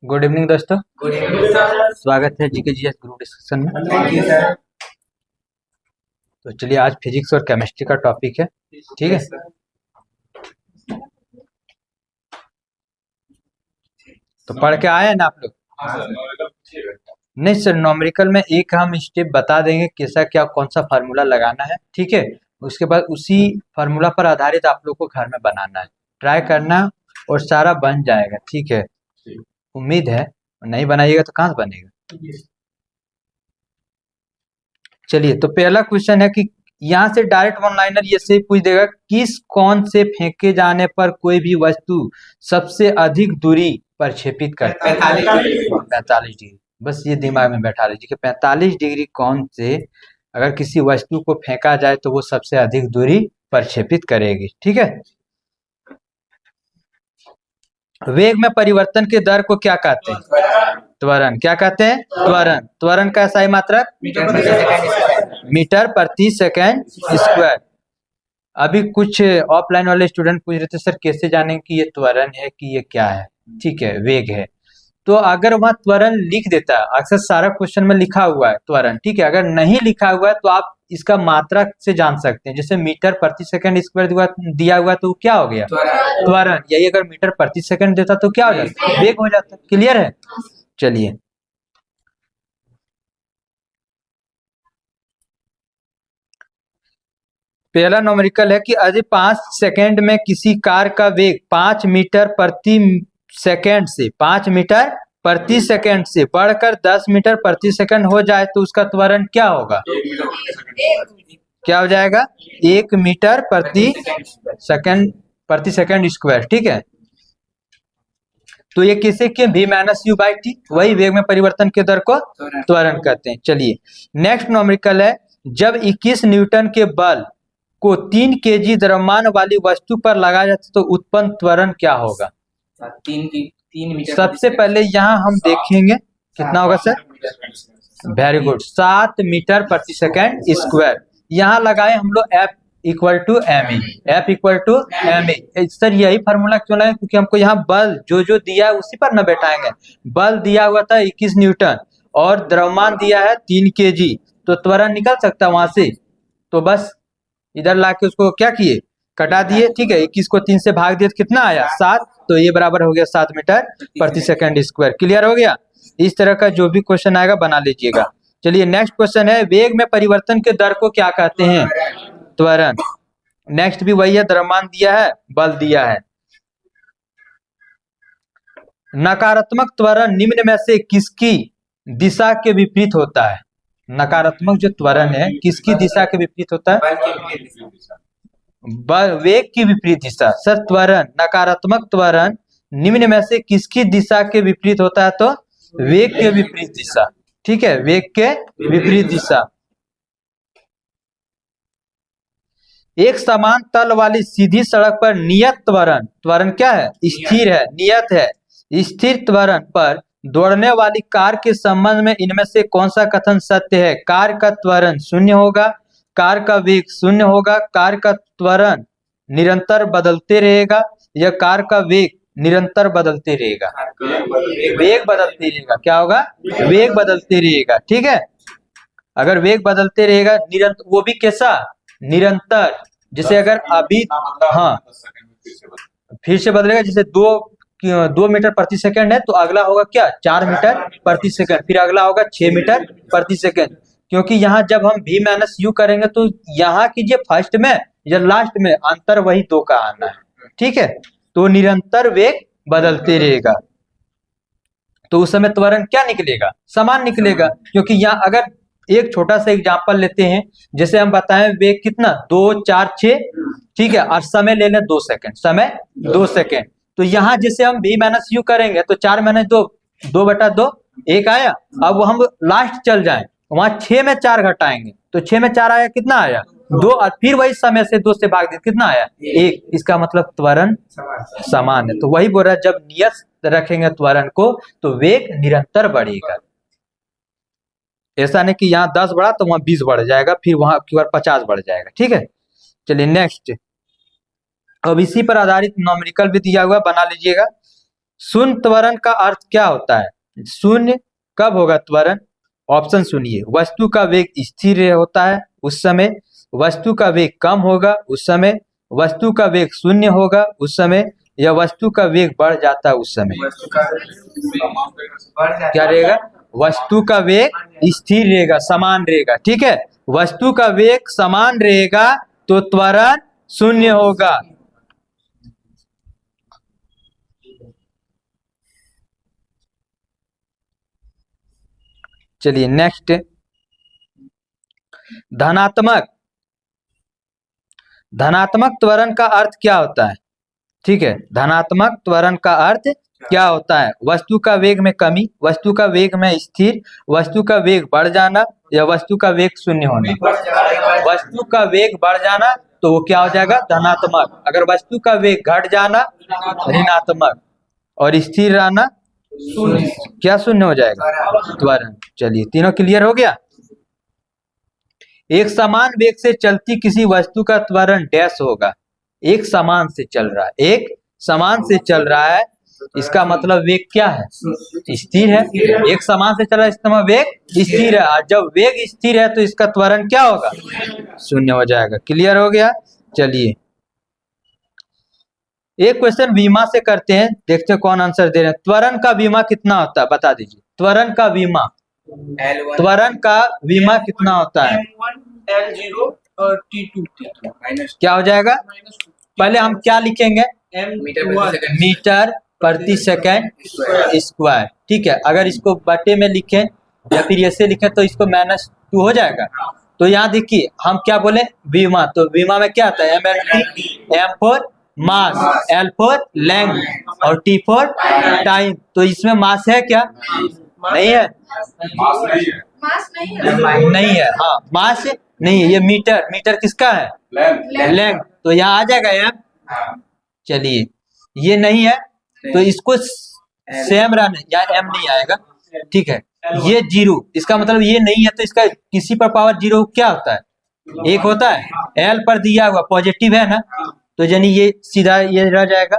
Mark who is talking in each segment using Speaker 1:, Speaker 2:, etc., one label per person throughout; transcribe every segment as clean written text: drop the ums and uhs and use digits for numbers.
Speaker 1: Good evening दोस्तों।
Speaker 2: Good evening sir.
Speaker 1: स्वागत है जीके जीएस ग्रुप डिस्कशन में।
Speaker 2: Thank you sir.
Speaker 1: तो चलिए आज फिजिक्स और केमिस्ट्री का टॉपिक है, ठीक है। तो पढ़ के आए हैं ना आप लोग? नहीं सर, न्यूमेरिकल में एक हम स्टेप बता देंगे कैसा क्या कौन सा फार्मूला लगाना है, ठीक है। उसके बाद उसी फार्मूला पर आधारित आप लोग को घर में बनाना है, ट्राई करना और सारा बन जाएगा, ठीक है। उम्मीद है, नहीं बनाइएगा तो कहाँ से बनेगा। चलिए, तो पहला क्वेश्चन है कि यहाँ से डायरेक्ट वन लाइनर ये से पूछ देगा, किस कोण से फेंके जाने पर कोई भी वस्तु सबसे अधिक दूरी प्रक्षेपित करती है? 45 डिग्री। बस ये दिमाग में बैठा लीजिए कि 45 डिग्री कोण से अगर किसी वस्तु को फेंका जाए तो वो सबसे अधिक दूरी प्रक्षेपित करेगी, ठीक है। वेग में परिवर्तन के दर को क्या कहते हैं? त्वरण। क्या कहते हैं? त्वरण। त्वरण का सही मात्रक मीटर प्रति सेकंड स्क्वायर। अभी कुछ ऑफलाइन वाले स्टूडेंट पूछ रहे थे, सर कैसे जानें कि ये त्वरण है कि ये क्या है? ठीक है, वेग है। तो अगर वहां त्वरण लिख देता है, अक्सर सारा क्वेश्चन में लिखा हुआ है त्वरण, ठीक है। अगर नहीं लिखा हुआ है तो आप इसका मात्रा से जान सकते हैं। जैसे मीटर प्रति सेकंड स्क्वायर दिया हुआ तो क्या हो गया? त्वरण। यही अगर मीटर प्रति सेकंड देता तो क्या हो जाता? वेग हो जाता। क्लियर है? चलिए, पहला न्यूमेरिकल है कि यदि 5 सेकंड में किसी कार का वेग 5 मीटर प्रति सेकंड से 5 मीटर प्रति सेकंड से बढ़कर 10 मीटर प्रति सेकंड हो जाए तो उसका त्वरण क्या होगा? क्या हो जाएगा? 1 मीटर प्रति सेकंड स्क्वायर, ठीक है। तो ये किसे के v minus you by T, वही वेग में परिवर्तन के दर को त्वरण कहते हैं। चलिए, नेक्स्ट न्यूमेरिकल है, जब 21 न्यूटन के बल को 3 केजी द्रव्यमान वाली वस्तु पर लगाया जाता तो उत्पन्न त्वरण क्या होगा?
Speaker 2: 3 मीटर।
Speaker 1: सबसे पहले यहाँ हम देखेंगे कितना होगा सर। वेरी गुड, 7 मीटर प्रति सेकंड स्क्वायर। यहाँ लगाए हम लोग F equal to m e. F equal to m e. Sir यही फार्मूला क्यों लगाए? क्योंकि हमको यहाँ बल जो दिया है उसी पर न बैठाएंगे। बल दिया हुआ था 21 न्यूटन और द्रव्यमान दिया है 3 केजी, तो त्वरण निकल सकता है वहां से। तो बस इधर लाके उसको क्या किए, कटा दिए, ठीक है। 21 को 3 से भाग दिए तो कितना आया? 7। तो ये बराबर हो गया 7 मीटर प्रति सेकंड स्क्वायर। क्लियर हो गया? इस तरह का जो भी क्वेश्चन आएगा बना लीजिएगा। चलिए, नेक्स्ट क्वेश्चन है, वेग में परिवर्तन के दर को क्या कहते हैं? त्वरण। नेक्स्ट भी वही है, द्रव्यमान दिया है, बल दिया है। नकारात्मक त्वरण निम्न में से किसकी दिशा के विपरीत होता है? नकारात्मक जो त्वरण है किसकी दिशा के विपरीत होता है? वेग की विपरीत दिशा। सर त्वरण, नकारात्मक त्वरण निम्न में से किसकी दिशा के विपरीत होता है? तो वेग के विपरीत दिशा, ठीक है, वेग के विपरीत दिशा। एक समान तल वाली सीधी सड़क पर नियत त्वरण, त्वरण क्या है? स्थिर है, नियत है। स्थिर त्वरण पर दौड़ने वाली कार के संबंध में इनमें से कौन सा कथन सत्य है? कार का त्वरण शून्य होगा, कार का वेग शून्य होगा, कार का त्वरण निरंतर बदलते रहेगा, या कार का वेग निरंतर बदलते रहेगा? वेग बदलते रहेगा। क्या होगा? वेग बदलते रहेगा, ठीक है। अगर वेग बदलते रहेगा निरंतर, वो भी कैसा? निरंतर। जैसे अगर अभी, हाँ, फिर से बदलेगा। जैसे 2 मीटर प्रति सेकंड है तो अगला होगा क्या? 4 मीटर प्रति सेकंड, फिर अगला होगा 6 मीटर प्रति सेकंड। क्योंकि यहाँ जब हम v माइनस यू करेंगे तो यहाँ कीजिए फर्स्ट में या लास्ट में, अंतर वही 2 का आना है, ठीक है। तो निरंतर वेग बदलते रहेगा, तो उस समय त्वरण क्या निकलेगा? समान निकलेगा। क्योंकि यहाँ अगर एक छोटा सा एग्जांपल लेते हैं, जैसे हम बताएं वेग कितना, 2, 4, 6, ठीक है, और समय ले लें 2 सेकंड, समय 2 सेकंड। तो यहाँ जैसे हम v माइनस यू करेंगे तो 4 माइनस 2, 2/2, 1 आया। अब हम लास्ट चल जाएं, वहां 6 में 4 घटाएंगे तो 6 में 4 आया, कितना आया? 2, और फिर वही समय से 2 से भाग दिया, कितना आया? 1। इसका मतलब त्वरण समान है। तो वही बोल रहा है, जब नियत रखेंगे त्वरण को तो वेग निरंतर बढ़ेगा। ऐसा नहीं कि यहाँ 10 बढ़ा तो वहां 20 बढ़ जाएगा, फिर वहां की बार 50 बढ़ जाएगा, ठीक है। चलिए नेक्स्ट, अब इसी पर आधारित न्यूमेरिकल भी दिया हुआ, बना लीजिएगा। शून्य त्वरण का अर्थ क्या होता है? शून्य कब होगा त्वरण? ऑप्शन सुनिए, वस्तु का वेग स्थिर होता है उस समय, वस्तु का वेग कम होगा उस समय, वस्तु का वेग शून्य होगा उस समय, या वस्तु का वेग बढ़ जाता है उस समय। क्या रहेगा? वस्तु का वेग स्थिर रहेगा, समान रहेगा। ठीक है, वस्तु का वेग समान रहेगा तो त्वरण शून्य होगा। चलिए नेक्स्ट, धनात्मक त्वरण का अर्थ क्या होता है? ठीक है, धनात्मक त्वरण का अर्थ क्या होता है? वस्तु का वेग में कमी, वस्तु का वेग में स्थिर, वस्तु का वेग बढ़ जाना, या वस्तु का वेग शून्य होना। वस्तु का वेग बढ़ जाना तो वो क्या हो जाएगा? धनात्मक। अगर वस्तु का वेग घट जाना ऋणात्मक, और स्थिर रहना क्या शून्य हो जाएगा? त्वरण। चलिए तीनों क्लियर हो गया। एक समान वेग से चलती किसी वस्तु का त्वरण डैश होगा। एक समान से चल रहा है, एक समान से चल रहा है, इसका मतलब वेग क्या है? स्थिर है। एक समान से चल रहा है, इसका मतलब वेग स्थिर है, और जब वेग स्थिर है तो इसका त्वरण क्या होगा? शून्य हो जाएगा। क्लियर हो गया। चलिए एक क्वेश्चन बीमा से करते हैं, देखते हैं कौन आंसर दे रहे हैं। त्वरण का बीमा कितना होता है? बता दीजिए। त्वरण का बीमा, त्वरण का बीमा कितना होता है?
Speaker 2: L0 और T2
Speaker 1: क्या हो जाएगा? पहले हम क्या लिखेंगे? मीटर प्रति सेकंड स्क्वायर। ठीक है, अगर इसको बटे में लिखें या फिर ऐसे लिखें तो इसको -2 हो जाएगा। तो यहाँ देखिए हम क्या बोले? बीमा। तो बीमा में क्या आता है? MLT, M for mass, L for length, और T फॉर टाइम। तो इसमें मास है क्या? नहीं है।
Speaker 3: मास नहीं है।
Speaker 1: नहीं है, हाँ मास नहीं है। ये मीटर, मीटर किसका है? लेंथ। तो यहाँ आ जाएगा M। चलिए ये नहीं है तो इसको सेम रहना, यार M नहीं आएगा। ठीक है, ये 0, इसका मतलब ये नहीं है तो इसका किसी पर पावर 0 क्या होता है? 1 होता है। L पर दिया हुआ पॉजिटिव है ना, तो यानी ये सीधा ये रह जाएगा।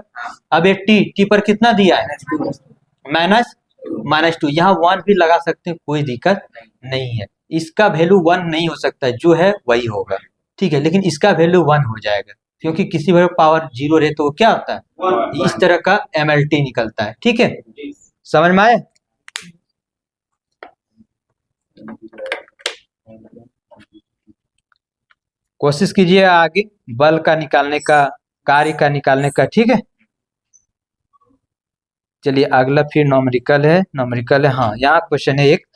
Speaker 1: अब ये T पर कितना दिया है? -2। यहाँ 1 भी लगा सकते हैं, कोई दिक्कत नहीं है। इसका वैल्यू 1 नहीं हो सकता है, जो है वही होगा। ठीक है, लेकिन इसका वैल्यू 1 हो जाएगा क्योंकि किसी पर पावर 0 रहे तो वो क्या होता है? इस तरह का MLT निकलता है। ठीक है, समझ में आए? कोशिश कीजिए आगे बल का निकालने का, कार्य का निकालने का। ठीक है, चलिए अगला फिर नॉमरिकल है। हाँ, यहाँ क्वेश्चन है एक,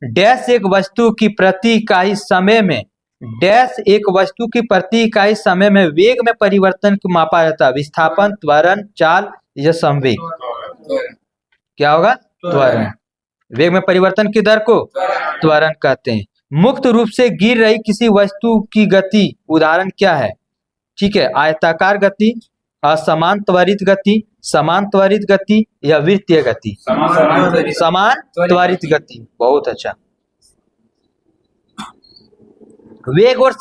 Speaker 1: डैश एक वस्तु की प्रति इकाई समय में, डैश एक वस्तु की प्रति इकाई समय में वेग में परिवर्तन को मापा जाता है। विस्थापन, त्वरण, चाल या संवेग। क्या होगा? त्वरण। वेग में परिवर्तन की दर को त्वरण कहते हैं। मुक्त रूप से गिर रही किसी वस्तु की गति उदाहरण क्या है? ठीक है, आयताकार गति, असमान त्वरित गति, समान त्वरित गति या वृत्तीय गति। समान त्वरित गति। बहुत अच्छा। वेग और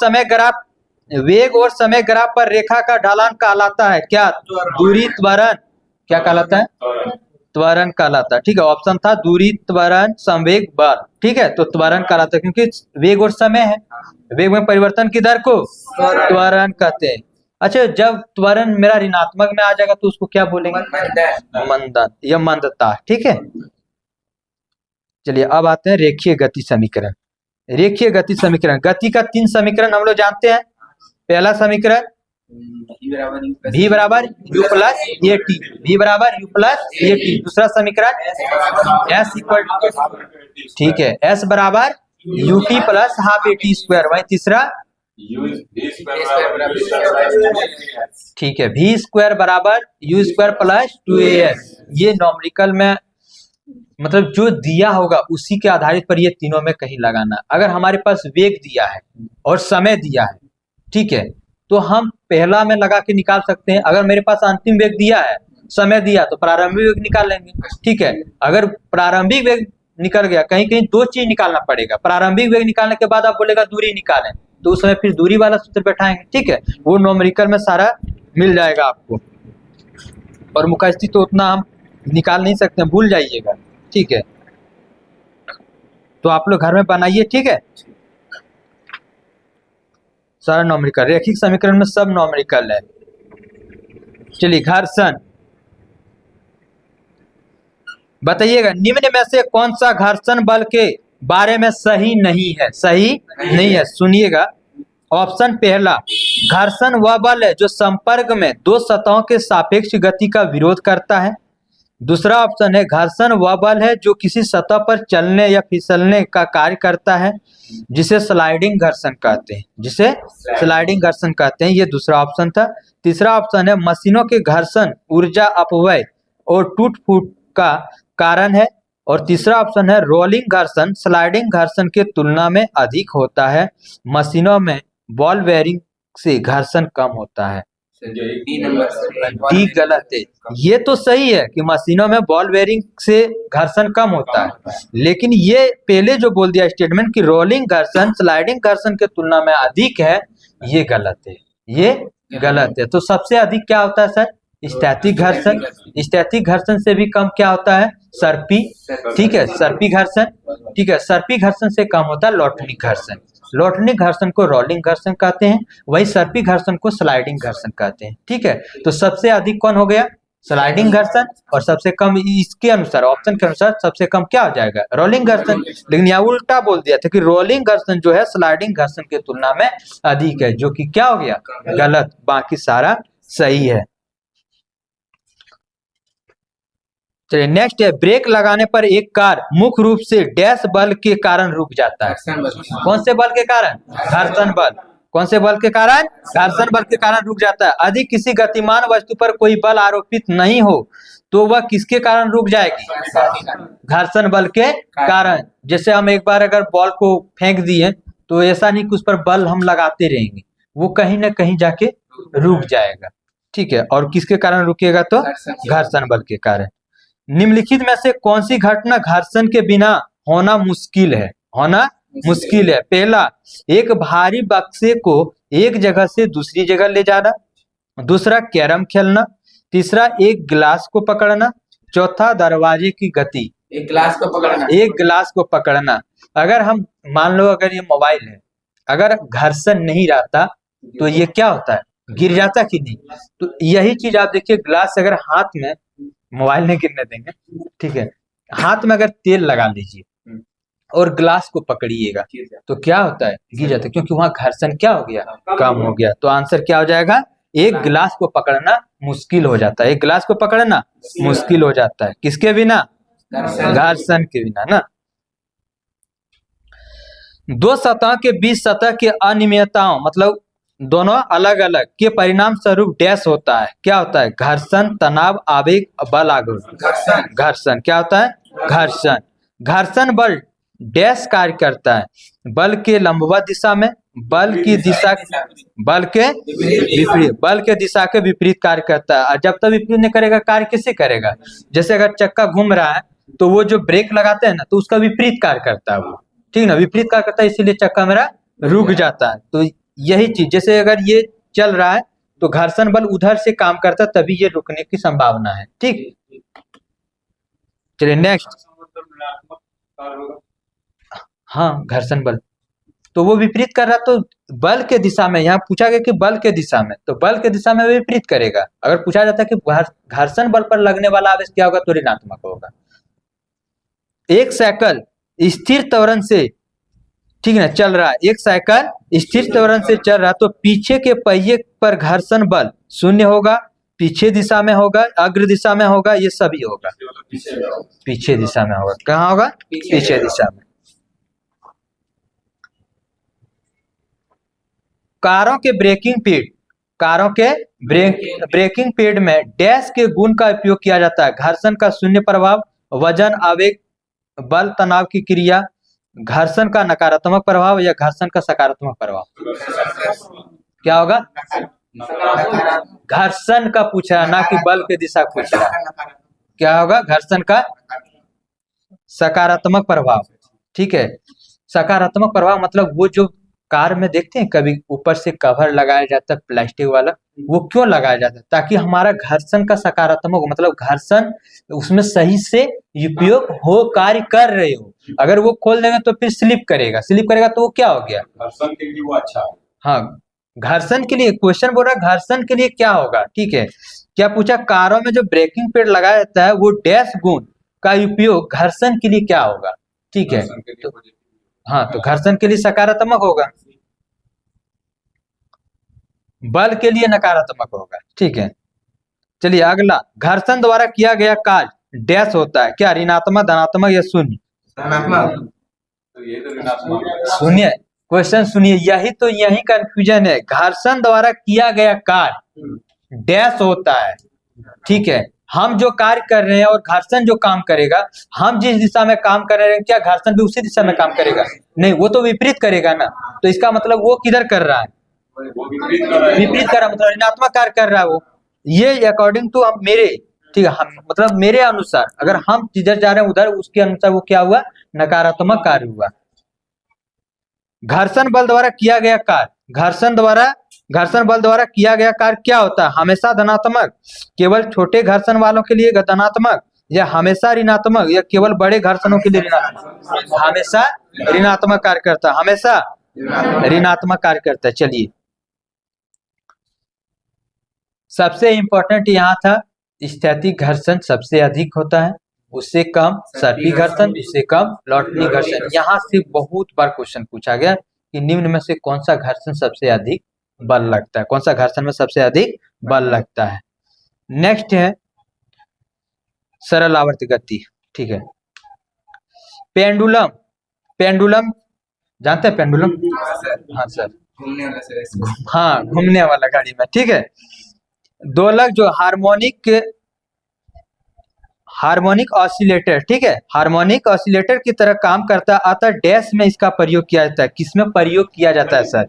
Speaker 1: समय ग्राफ पर रेखा का ढलान कहलाता है क्या? दूरी त्वरण। क्या कहलाता है? त्वरण कहलाता है। ठीक है, ऑप्शन था दूरी, त्वरण, संवेग, बल। ठीक है, तो त्वरण कहलाता है क्योंकि वेग और समय है, वेग में परिवर्तन की दर को त्वरण कहते हैं। अच्छा, जब त्वरण मेरा ऋणात्मक में आ जाएगा तो उसको क्या बोलेंगे? मंदन या मंदता। ठीक है, चलिए अब आते हैं रेखीय गति समीकरण। रेखीय गति समीकरण, गति का 3 समीकरण हम लोग जानते हैं। पहला समीकरण v बराबर u plus A T, v बराबर u प्लस ए टी। दूसरा समीकरण s इक्वल, ठीक है, s बराबर u T plus half A T square. वही तीसरा ठीक है, v स्क्वायर बराबर u स्क्वायर प्लस 2as। ये नॉमरिकल में मतलब जो दिया होगा उसी के आधारित पर ये तीनों में कहीं लगाना। अगर हमारे पास वेग दिया है और समय दिया है, ठीक है, तो हम पहला में लगा के निकाल सकते हैं। अगर मेरे पास अंतिम वेग दिया है, समय दिया, तो प्रारंभिक वेग निकाल लेंगे। ठीक है, अगर प्रारंभिक वेग निकल गया, कहीं कहीं 2 चीज निकालना पड़ेगा। प्रारंभिक वेग निकालने के बाद आप बोलेगा दूरी निकालें, तो उस समय फिर दूरी वाला सूत्र बैठाएंगे। ठीक है, वो न्यूमेरिकल में सारा मिल जाएगा आपको। और मुखास्ती तो उतना हम निकाल नहीं सकते, भूल जाइएगा, ठीक है। तो आप लोग घर में बनाइए, ठीक है। सारा नॉमेरिकल, रैखिक समीकरण में सब नॉमेरिकल है। चलिए, घर्षण बताइएगा, निम्न में से कौन सा घर्षण बल के बारे में सही नहीं है? सही नहीं है, सुनिएगा। ऑप्शन पहला, घर्षण वह बल है जो संपर्क में दो सतहों के सापेक्ष गति का विरोध करता है। दूसरा ऑप्शन है, घर्षण वह बल है जो किसी सतह पर चलने या फिसलने का कार्य करता है, जिसे स्लाइडिंग घर्षण कहते हैं, जिसे स्लाइडिंग घर्षण कहते हैं। ये दूसरा ऑप्शन था। तीसरा ऑप्शन है, मशीनों के घर्षण ऊर्जा अपव्यय और टूट फूट का कारण है। और तीसरा ऑप्शन है, रोलिंग घर्षण स्लाइडिंग घर्षण के तुलना में अधिक होता है, मशीनों में बॉल बेयरिंग से घर्षण कम होता है। डी गलत है। ये तो सही है कि मशीनों में बॉल बेयरिंग से घर्षण कम होता है, लेकिन ये पहले जो बोल दिया स्टेटमेंट कि रोलिंग घर्षण स्लाइडिंग घर्षण के तुलना में अधिक है, ये गलत है, ये गलत है। तो सबसे अधिक क्या होता है सर? स्थैतिक घर्षण। स्थैतिक घर्षण से भी कम क्या होता है? सर्पी, ठीक है, सर्पी घर्षण, ठीक है। सर्पी घर्षण से कम होता है लौटनिक घर्षण। लौटनिक घर्षण को रोलिंग घर्षण कहते हैं, वही सर्पी घर्षण को स्लाइडिंग घर्षण कहते हैं, ठीक है। तो सबसे अधिक कौन हो गया? स्लाइडिंग घर्षण, और सबसे कम इसके अनुसार, ऑप्शन के अनुसार सबसे कम क्या हो जाएगा? रोलिंग घर्षण। लेकिन यहाँ उल्टा बोल दिया था कि रोलिंग घर्षण जो है स्लाइडिंग घर्षण के तुलना में अधिक है, जो कि क्या हो गया? गलत। बाकी सारा सही है। चलिए नेक्स्ट है, ब्रेक लगाने पर एक कार मुख्य रूप से डैश बल के कारण रुक जाता है। कौन से बल के कारण? घर्षण बल। कौन से बल के कारण? घर्षण बल के कारण रुक जाता है। यदि किसी गतिमान वस्तु पर कोई बल आरोपित नहीं हो तो वह किसके कारण रुक जाएगी? घर्षण बल के कारण। जैसे हम एक बार अगर बॉल को फेंक दिए तो ऐसा नहीं कि उस पर बल हम लगाते रहेंगे, वो कहीं ना कहीं जाके रुक जाएगा, ठीक है। और किसके कारण रुकेगा? तो घर्षण बल के कारण। निम्नलिखित में से कौन सी घटना घर्षण के बिना होना मुश्किल है? होना मुश्किल है। पहला, एक भारी बक्से को एक जगह से दूसरी जगह ले जाना। दूसरा, कैरम खेलना। तीसरा, एक गिलास को पकड़ना। चौथा, दरवाजे की गति।
Speaker 3: एक गिलास को पकड़ना।
Speaker 1: एक गिलास को पकड़ना। अगर हम मान लो अगर ये मोबाइल है, अगर घर्षण नहीं रहता तो ये क्या होता है? गिर जाता कि नहीं? तो यही चीज आप देखिए, ग्लास अगर हाथ में, मोबाइल नहीं गिरने देंगे, ठीक है, हाथ में अगर तेल लगा लीजिए और ग्लास को पकड़िएगा तो क्या होता है? गिर जाता है, क्योंकि वहां घर्षण क्या हो गया? कम हो गया। तो आंसर क्या हो जाएगा? एक गिलास को पकड़ना मुश्किल हो जाता है। एक गिलास को पकड़ना मुश्किल हो जाता है, किसके बिना? घर्षण के बिना ना। दो सतह के बीच सतह के अनियमितताओं, मतलब दोनों अलग अलग के परिणाम स्वरूप डैश होता है। क्या होता है? घर्षण, तनाव, आवेग, बल आघूर्ण। घर्षण क्या होता है? घर्षण। घर्षण बल डैश कार्य करता है? बल के लंबवत दिशा में, बल की दिशा, बल के विपरीत, बल के दिशा के विपरीत कार्य करता है। जब तक विपरीत नहीं करेगा, कार्य किसे करेगा? जैसे अगर चक्का घूम रहा है तो वो जो ब्रेक लगाते हैं ना, तो उसका विपरीत कार्य करता है वो, ठीक ना, विपरीत कार्य करता है, इसीलिए चक्का मेरा रुक जाता है। तो यही चीज, जैसे अगर ये चल रहा है तो घर्षण बल उधर से काम करता है, तभी ये रुकने की संभावना है, ठीक। चलिए नेक्स्ट। हाँ, घर्षण बल तो वो विपरीत कर रहा, तो बल के दिशा में, यहाँ पूछा गया कि बल के दिशा में, तो बल के दिशा में विपरीत करेगा। अगर पूछा जाता है कि घर्षण बल पर लगने वाला आवेश क्या होगा, तो ऋणात्मक होगा। एक साइकिल स्थिर त्वरण से, ठीक है, चल रहा है, एक साइकिल स्थिर त्वरण से चल रहा, तो पीछे के पहिए पर घर्षण बल शून्य होगा, पीछे दिशा में होगा, अग्र दिशा में होगा, ये सभी होगा पीछे दिशा में होगा। कहाँ होगा? पीछे दिशा में। कारों के ब्रेकिंग पैड, कारों के ब्रेकिंग पैड में डैश के गुण का उपयोग किया जाता है? घर्षण का शून्य प्रभाव, वजन, आवेग, बल, तनाव की क्रिया, घर्षण का नकारात्मक प्रभाव या घर्षण का सकारात्मक प्रभाव। क्या होगा? घर्षण का पूछ रहा, ना कि बल के दिशा पूछ रहा। क्या होगा? घर्षण का सकारात्मक प्रभाव, ठीक है। सकारात्मक प्रभाव मतलब वो जो कार में देखते हैं कभी ऊपर से कवर लगाया जाता है प्लास्टिक वाला, वो क्यों लगाया जाता है? ताकि हमारा घर्षण का सकारात्मक हो, मतलब घर्षण उसमें सही से उपयोग हो, कार्य कर रहे हो। अगर वो खोल देंगे तो फिर स्लिप करेगा तो वो क्या हो गया?
Speaker 3: घर्षण के लिए वो अच्छा है।
Speaker 1: हाँ, घर्षण के लिए क्वेश्चन बोल रहा है, घर्षण के लिए क्या होगा? ठीक है, क्या पूछा? कारों में जो ब्रेकिंग पैड लगाया जाता है वो डैश गुण का उपयोग घर्षण के लिए क्या होगा? ठीक है,
Speaker 3: घर्षण के लिए positive
Speaker 1: हाँ, तो घर्षण के लिए सकारात्मक होगा, बल के लिए नकारात्मक होगा। ठीक है, चलिए अगला, घर्षण द्वारा किया गया कार्य डैश होता है, क्या ऋणात्मक, धनात्मक या शून्य?
Speaker 3: तो ये तो ऋणात्मक है।
Speaker 1: सुनिए क्वेश्चन, सुनिए, यही कंफ्यूजन है। घर्षण द्वारा किया गया कार्य डैश होता है, ठीक है, हम जो कार्य कर रहे हैं और घर्षण जो काम करेगा, हम जिस दिशा में काम कर रहे हैं क्या घर्षण भी उसी दिशा में काम करेगा? नहीं, वो तो विपरीत करेगा ना। तो इसका मतलब वो किधर कर रहा है?
Speaker 3: वो विपरीत कर रहा है।
Speaker 1: विपरीत कर रहा है, मतलब ऋणात्मक कार्य कर रहा है वो। ये अकॉर्डिंग टू मेरे, ठीक है, मतलब मेरे अनुसार, अगर हम जिधर जा रहे हैं उधर, उसके अनुसार वो क्या हुआ? नकारात्मक कार्य हुआ। घर्षण बल द्वारा किया गया कार्य, घर्षण बल द्वारा किया गया कार्य क्या होता है? हमेशा धनात्मक, केवल छोटे घर्षण वालों के लिए धनात्मक, या हमेशा ऋणात्मक, या केवल बड़े घर्षणों के लिए ऋणात्मक? हमेशा ऋणात्मक कार्य करता है, हमेशा ऋणात्मक कार्य करता है। चलिए, सबसे इंपॉर्टेंट यहाँ था, स्थैतिक घर्षण सबसे अधिक होता है, उससे कम सर्पी घर्षण, उससे कम लॉटनी घर्षण। यहाँ से बहुत बार क्वेश्चन पूछा गया कि निम्न में से कौन सा घर्षण सबसे अधिक बल लगता है, कौन सा घर्षण में सबसे अधिक बल लगता है। नेक्स्ट है सरल आवर्त गति, ठीक है। पेंडुलम जानते हैं पेंडुलम? हाँ सर,
Speaker 2: घूमने वाला सर,
Speaker 1: हाँ, घूमने वाला गाड़ी में, ठीक है। दोलक जो हार्मोनिक ऑसिलेटर, ठीक है, हार्मोनिक ऑसिलेटर की तरह काम करता है, अतः डैश में इसका प्रयोग किया जाता है। किसमें प्रयोग किया जाता है सर?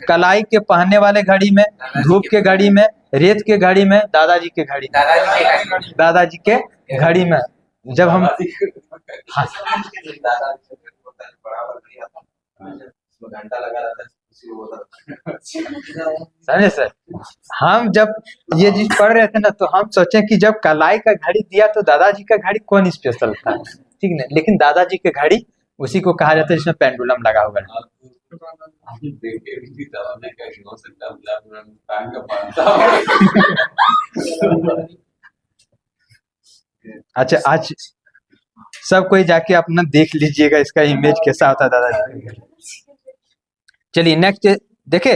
Speaker 1: कलाई के पहनने वाले घड़ी में, धूप के घड़ी में, रेत के घड़ी में, दादाजी के घड़ी में। जब हम हाँ,
Speaker 3: घंटा लगा रहता है,
Speaker 1: समझे सर? हम जब ये चीज पढ़ रहे थे ना, तो हम सोचे कि जब कलाई का घड़ी दिया तो दादाजी का घड़ी कौन स्पेशल था, ठीक है, लेकिन दादाजी के घड़ी उसी को कहा जाता है जिसमें पेंडुलम लगा हुआ है। अच्छा, आज सब कोई जाके अपना देख लीजिएगा इसका इमेज कैसा होता है दादाजी। चलिए नेक्स्ट देखे,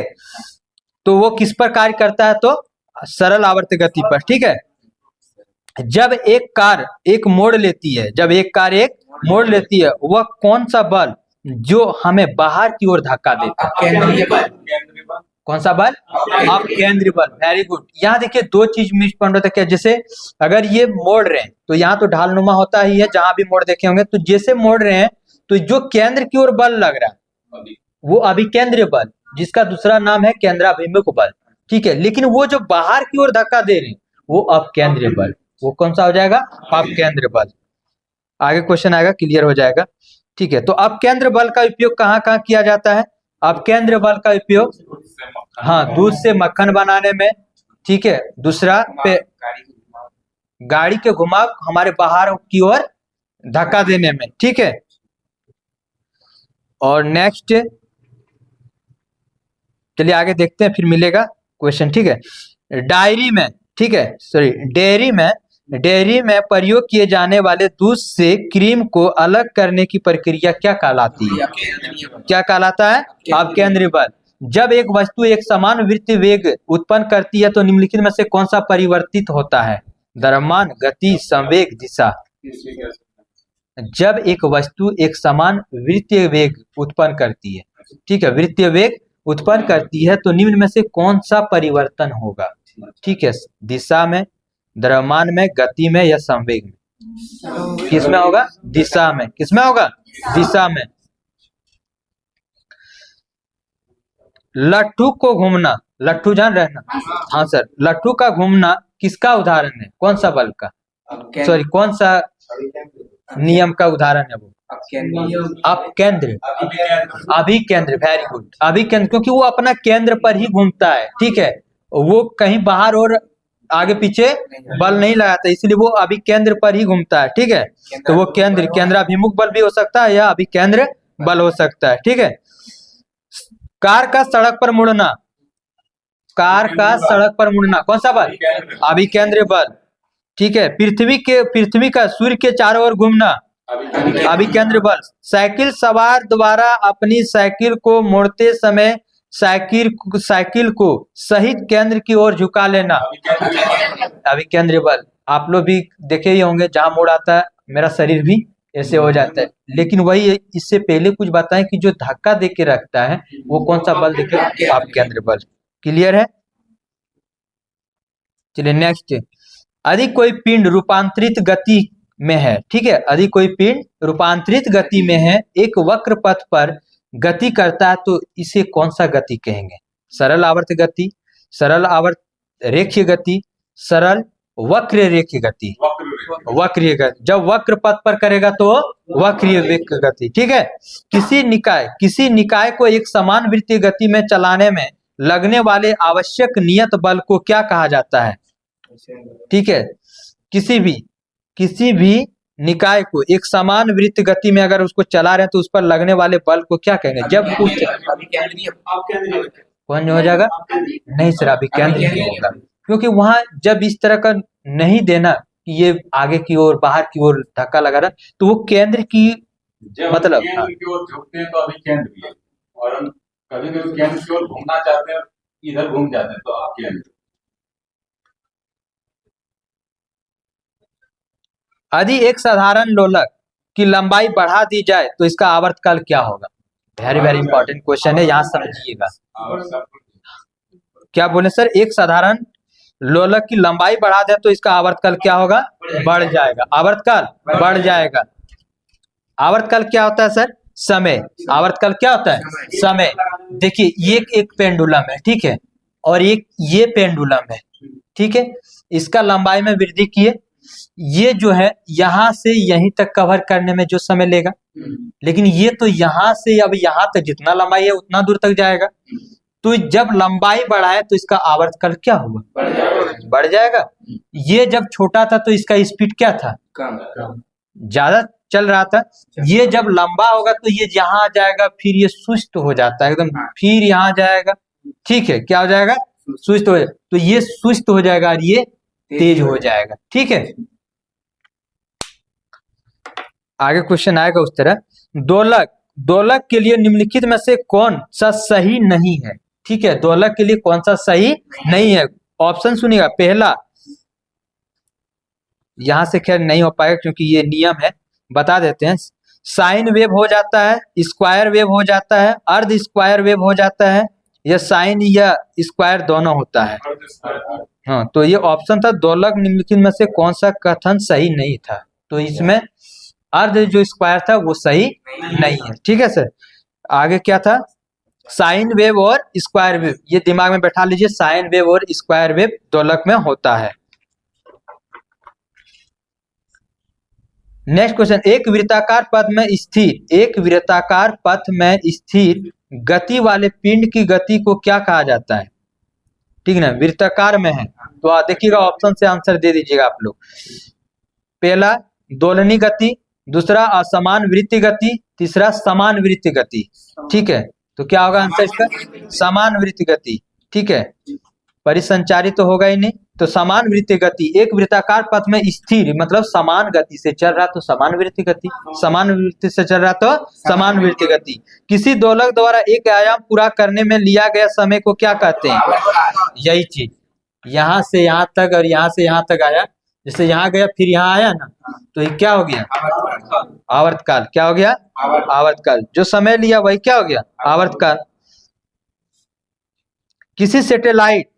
Speaker 1: तो वो किस पर कार्य करता है? तो सरल आवर्त गति पर, ठीक है। जब एक कार एक मोड़ लेती है, वह कौन सा बल जो हमें बाहर की ओर धक्का देता है?
Speaker 2: केंद्रीय बल।
Speaker 1: कौन सा बल? अब केंद्रीय बल। Very good. यहाँ देखिए दो चीज मिस पॉइंट होता है क्या, जैसे अगर ये मोड़ रहे हैं तो यहाँ तो ढालनुमा होता ही है, जहां भी मोड़ देखे होंगे, तो जैसे मोड़ रहे हैं तो जो केंद्र की ओर बल लग रहा है वो अभिकेंद्रीय बल, जिसका दूसरा नाम है केंद्राभिमुख बल, ठीक है। लेकिन वो जो बाहर की ओर धक्का दे रहे हैं वो अपकेंद्रीय बल, वो कौन सा हो जाएगा? अपकेंद्रीय बल। आगे क्वेश्चन आएगा, क्लियर हो जाएगा, ठीक है। तो अपकेंद्र बल का उपयोग कहाँ कहाँ किया जाता है? अपकेंद्र बल का उपयोग, हाँ, दूध से मक्खन बनाने में, ठीक है। दूसरा पे गाड़ी के घुमाव हमारे बाहर की ओर धक्का देने में, ठीक है। और नेक्स्ट चलिए आगे देखते हैं, फिर मिलेगा क्वेश्चन, ठीक है। डायरी में, ठीक है, सॉरी, डेयरी में प्रयोग किए जाने वाले दूध से क्रीम को अलग करने की प्रक्रिया क्या कहलाती है? क्या कहलाता है? अपकेंद्रीय बल। जब एक वस्तु एक समान वृत्तीय वेग उत्पन्न करती है तो निम्नलिखित में से कौन सा परिवर्तित होता है? द्रव्यमान, गति, संवेग, दिशा। जब एक वस्तु एक समान वृत्तीय वेग उत्पन्न करती है, ठीक है, वृत्तीय वेग उत्पन्न करती है तो निम्न में से कौन सा परिवर्तन होगा? ठीक है, दिशा में, द्रव्यमान में, गति में या संवेग में? किसमें होगा? दिशा में। किसमें होगा? दिशा में। लट्ठू को घूमना, लट्ठू जान रहे ना? हाँ सर, लट्ठू का घूमना किसका उदाहरण है? कौन सा बल का, सॉरी कौन सा नियम का उदाहरण है वो? अपकेंद्र, अभिकेंद्र, वेरी गुड, अभिकेंद्र, क्योंकि वो अपना केंद्र पर ही घूमता है, ठीक है, वो कहीं बाहर और आगे पीछे बल नहीं लगाता, इसलिए वो अभिकेंद्र पर ही घूमता है, ठीक है। तो वो केंद्राभिमुख बल भी हो सकता है या अभिकेंद्र बल हो सकता है, ठीक है। कार का सड़क पर मुड़ना, कार का सड़क पर मुड़ना कौन सा बल? अभिकेंद्र बल, ठीक है। पृथ्वी का सूर्य के चारों ओर घूमना, अभिकेंद्र बल। साइकिल सवार द्वारा अपनी साइकिल को मोड़ते समय साइकिल को सही केंद्र की ओर झुका लेना, अभिकेंद्र बल। आप लोग भी देखे ही होंगे, जहां मोड़ आता है मेरा शरीर भी ऐसे हो जाता है, लेकिन वही इससे पहले कुछ बताएं कि जो धक्का दे के रखता है वो कौन सा बल देखे? अभिकेंद्र बल। क्लियर है? चलिए नेक्स्ट, यदि कोई पिंड रूपांतरित गति में है, ठीक है, यदि कोई पिंड रूपांतरित गति में है, एक वक्र पथ पर गति करता है, तो इसे कौन सा गति कहेंगे? सरल आवर्त गति, सरल आवर्त रेखीय गति, सरल वक्र रेखीय गति, वक्रीय गति। जब वक्र पथ पर करेगा तो वक्रीय गति, ठीक है। किसी निकाय को एक समान वृत्तीय गति में चलाने में लगने वाले आवश्यक नियत बल को क्या कहा जाता है? ठीक है, किसी भी निकाय को एक समान वृत्त गति में अगर उसको चला रहे हैं तो उस पर लगने वाले बल को क्या कहेंगे? जब कौन हो जाएगा? नहीं सर, अभिकेंद्र होगा, क्योंकि वहां जब इस तरह का नहीं देना कि ये आगे की ओर बाहर की ओर धक्का लगा रहा, तो वो केंद्र की मतलब
Speaker 3: केंद्र की ओर झुकते हैं तो अभिकेंद्र भी है, और हम कभी कभी केंद्र की ओर घूमना चाहते हैं, इधर घूम जाते हैं तो अभिकेंद्र।
Speaker 1: यदि एक साधारण लोलक की लंबाई बढ़ा दी जाए तो इसका आवर्तकाल क्या होगा? वेरी वेरी इंपॉर्टेंट क्वेश्चन है, यहाँ समझिएगा। क्या बोले सर? एक साधारण लोलक की लंबाई बढ़ा दे तो इसका आवर्तकाल क्या होगा? बढ़ जाएगा, आवर्तकाल बढ़ जाएगा। आवर्तकाल क्या होता है सर? समय। आवर्तकाल क्या होता है? समय। देखिए ये एक पेंडुलम है, ठीक है, और एक ये पेंडुलम है, ठीक है, इसका लंबाई में वृद्धि किए, ये जो है यहां से यहीं तक कवर करने में जो समय लेगा, लेकिन ये तो यहां से अब यहां तक जितना लंबाई है उतना दूर तक जाएगा, तो जब लंबाई बढ़ाए तो इसका आवर्तकाल क्या होगा? बढ़ जाएगा। ये जब छोटा था तो इसका स्पीड क्या था? ज्यादा चल रहा था। ये जब लंबा होगा तो ये यहाँ जाएगा, फिर ये सुस्त हो जाता है एकदम, फिर यहाँ जाएगा, ठीक है, क्या हो जाएगा? सुस्त हो जाएगा। तो ये सुस्त हो जाएगा और ये तेज हो जाएगा, ठीक है। आगे क्वेश्चन आएगा उस तरह। दोलक के लिए निम्नलिखित में से कौन सा सही नहीं है? ठीक है, दोलक के लिए कौन सा सही नहीं है? ऑप्शन सुनिएगा। पहला, यहां से खैर नहीं हो पाएगा क्योंकि ये नियम है, बता देते हैं। साइन वेव हो जाता है, स्क्वायर वेव हो जाता है, अर्ध स्क्वायर वेव हो जाता है, या साइन या स्क्वायर दोनों होता है। हाँ, तो ये ऑप्शन था दोलक निम्नलिखित में से कौन सा कथन सही नहीं था, तो इसमें अर्ध जो स्क्वायर था वो सही नहीं है, ठीक है सर। आगे क्या था? साइन वेव और स्क्वायर वेव, ये दिमाग में बैठा लीजिए, साइन वेव और स्क्वायर वेव दोलक में होता है। नेक्स्ट क्वेश्चन, एक वृत्ताकार पथ में स्थिर गति वाले पिंड की गति को क्या कहा जाता है? ठीक है ना, वृत्ताकार में है तो देखिएगा ऑप्शन से आंसर दे दीजिएगा आप लोग। पहला दोलनी गति, दूसरा असमान वृत्तीय गति, तीसरा समान वृत्तीय गति, ठीक है। तो क्या होगा आंसर इसका? समान वृत्तीय गति, ठीक है, परिसंचारी तो होगा ही नहीं, तो समान वृत्तीय गति। एक वृत्ताकार पथ में स्थिर मतलब समान गति से चल रहा तो समान वृत्तीय गति, समान वृत्ति से चल रहा तो समान वृत्तीय गति। किसी दोलक द्वारा एक आयाम पूरा करने में लिया गया समय को क्या कहते हैं? यही चीज, यहाँ से यहाँ तक और यहाँ से यहाँ तक आया, जैसे यहाँ गया फिर यहाँ आया ना, तो ये क्या हो गया? आवर्तकाल। क्या हो गया? आवर्तकाल। जो समय लिया वही क्या हो गया? आवर्तकाल। किसी सैटेलाइट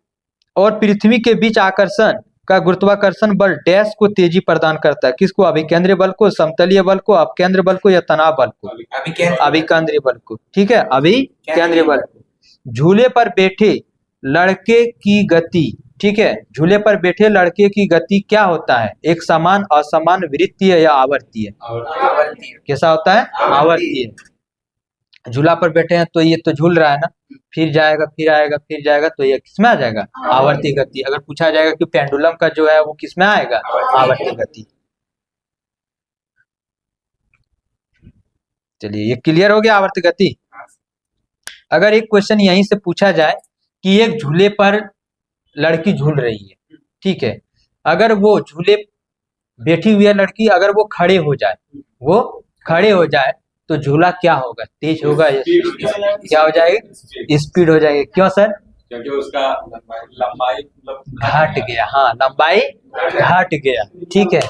Speaker 1: और पृथ्वी के बीच आकर्षण का गुरुत्वाकर्षण बल डैश को तेजी प्रदान करता है? किसको? अभिकेंद्रीय बल को, समतलीय बल को, अपकेंद्र बल को, या तनाव बल को? अभिकेंद्रीय बल को, ठीक है, अभिकेंद्रीय बल। झूले पर बैठे लड़के की गति ठीक है। झूले पर बैठे लड़के की गति क्या होता है? एक समान, असमान, वृत्तीय या आवर्तीय? कैसा होता है? आवर्तीय। झूला पर बैठे हैं तो ये तो झूल रहा है ना, फिर जाएगा, फिर आएगा, फिर जाएगा, तो ये किसमें आ जाएगा? आवर्ती गति। अगर पूछा जाएगा कि पेंडुलम का जो है वो किसमें आएगा? आवर्ती गति। चलिए, ये क्लियर हो गया आवर्ती गति। अगर एक क्वेश्चन यहीं से पूछा जाए कि एक झूले पर लड़की झूल रही है, ठीक है, अगर वो झूले बैठी हुई है लड़की, अगर वो खड़े हो जाए तो झूला क्या होगा? तेज होगा या क्या हो जाएगा? स्पीड हो जाएगी। क्यों सर?
Speaker 3: क्योंकि उसका लंबाई
Speaker 1: घट गया। हाँ, लंबाई घट गया, ठीक है।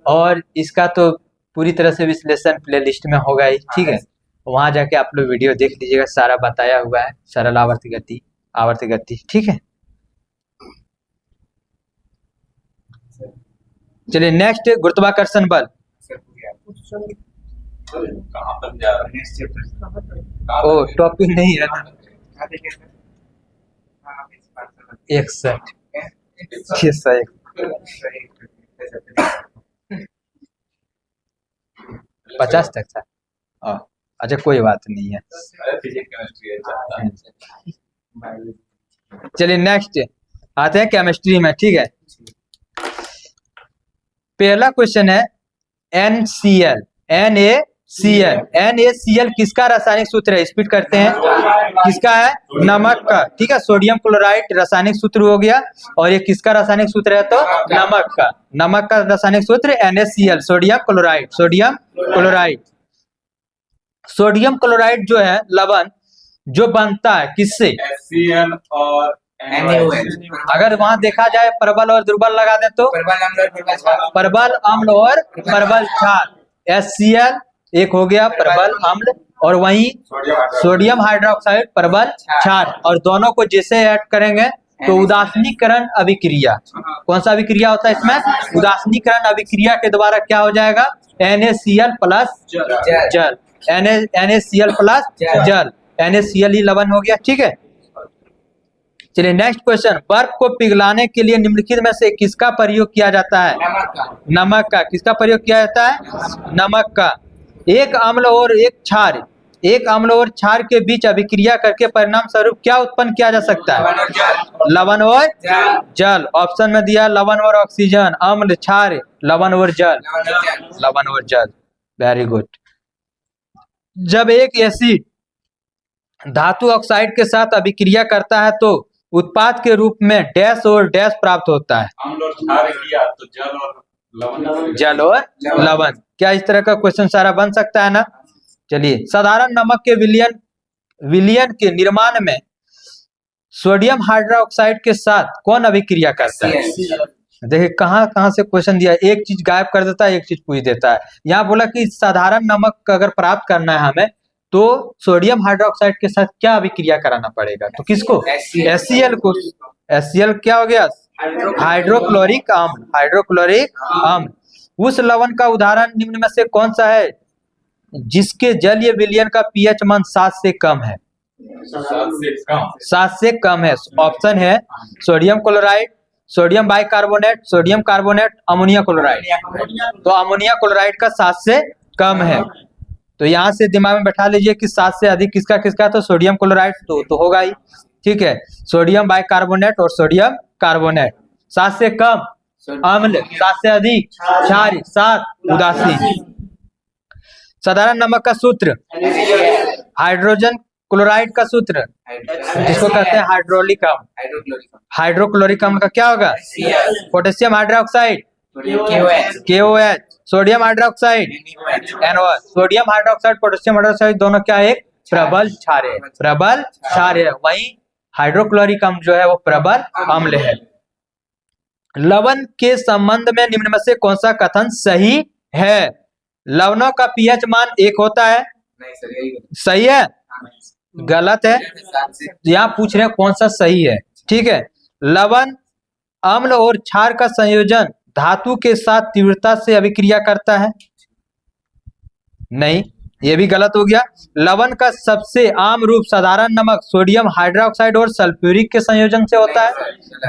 Speaker 1: और इसका तो पूरी तरह से विश्लेषण प्लेलिस्ट में होगा ही, ठीक है, वहां जाके आप लोग वीडियो देख लीजिएगा, सारा बताया हुआ है, सरल आवर्ती गति, ठीक है। चलिए नेक्स्ट, गुरुत्वाकर्षण बल।
Speaker 3: कहाँ पर जा रहा है?
Speaker 1: ओ, टॉपिक नहीं है ना। एक सेट 50 तक था। अच्छा, कोई बात नहीं है।
Speaker 3: फिजिक्स केमिस्ट्री है।
Speaker 1: चलिए नेक्स्ट आते हैं केमिस्ट्री में, ठीक है। पहला क्वेश्चन है NaCl। NaCl किसका रासायनिक सूत्र है? स्पीड करते हैं। किसका है? नमक का, ठीक है। सोडियम क्लोराइड रासायनिक सूत्र हो गया, और ये किसका रासायनिक सूत्र है? तो नमक का रासायनिक सूत्र NaCl, सोडियम क्लोराइड जो है लवण, जो बनता है किससे?
Speaker 3: HCl और NaOH।
Speaker 1: अगर वहां देखा जाए प्रबल और दुर्बल लगा दें तो प्रबल अम्ल और प्रबल क्षार। HCl एक हो गया प्रबल अम्ल, और वहीं सोडियम हाइड्रोक्साइड प्रबल क्षार, और दोनों को जैसे ऐड करेंगे तो उदासीनीकरण अभिक्रिया। कौन सा अभिक्रिया होता है इसमें? उदासीनीकरण अभिक्रिया के द्वारा क्या हो जाएगा? NaCl प्लस जल। NaCl प्लस जल, NaCl ही लवण हो गया, ठीक है। चलिए नेक्स्ट क्वेश्चन, बर्फ को पिघलाने के लिए निम्नलिखित में से किसका प्रयोग किया जाता है? नमक का। किसका प्रयोग किया जाता है? नमक का। एक अम्ल और क्षार के बीच अभिक्रिया करके परिणाम स्वरूप क्या उत्पन्न किया जा सकता है? लवण और जल। ऑप्शन में दिया लवण और ऑक्सीजन, अम्ल, क्षार, लवण और जल। Very good. जब एक एसिड धातु ऑक्साइड के साथ अभिक्रिया करता है तो उत्पाद के रूप में डैश और डैश प्राप्त होता है?
Speaker 3: अम्ल और क्षार किया तो जल और
Speaker 1: लवण। क्या इस तरह का क्वेश्चन सारा बन सकता है ना? चलिए, साधारण नमक के विलयन के निर्माण में सोडियम हाइड्रोक्साइड के साथ कौन अभिक्रिया करता है? देखिए कहाँ से क्वेश्चन दिया, एक चीज गायब कर देता है, एक चीज पूछ देता है। यहाँ बोला कि साधारण नमक अगर प्राप्त करना है हमें तो सोडियम हाइड्रोक्साइड के साथ क्या अभिक्रिया कराना पड़ेगा? तो किसको? HCl को। HCl क्या हो गया? हाइड्रोक्लोरिक अम्ल। उस लवण का उदाहरण निम्न में से कौन सा है जिसके जलीय विलयन का pH मान 7 से कम है? 7 से कम है। ऑप्शन है sodium chloride, sodium bicarbonate, sodium carbonate, ammonia chloride. तो अमोनिया क्लोराइड का 7 से कम है। तो यहाँ से दिमाग में बैठा लीजिए कि 7 से अधिक किसका? तो सोडियम क्लोराइड तो होगा ही, ठीक है। सोडियम बाइकार्बोनेट और सोडियम कार्बोनेट। 7 से कम अम्ल, 7 से अधिक क्षार, 7 उदासीन। साधारण नमक का सूत्र हाइड्रोजन क्लोराइड का सूत्र जिसको कहते हैं हाइड्रोक्लोरिक अम्ल का क्या होगा? Potassium hydroxide KOH, sodium hydroxide NOH। Sodium hydroxide, potassium hydroxide दोनों क्या है? प्रबल क्षार है। वहीं हाइड्रोक्लोरिक अम्ल जो है वो प्रबल अम्ल है। लवण के संबंध में निम्न में से कौन सा कथन सही है? लवणों का pH मान 1 होता है। सही है? गलत है। यहाँ पूछ रहे हैं कौन सा सही है, ठीक है। लवण, अम्ल और क्षार का संयोजन धातु के साथ तीव्रता से अभिक्रिया करता है? नहीं। ये भी गलत हो गया। लवण का सबसे आम रूप साधारण नमक सोडियम हाइड्रोक्साइड और सल्फ्यूरिक के संयोजन से होता है?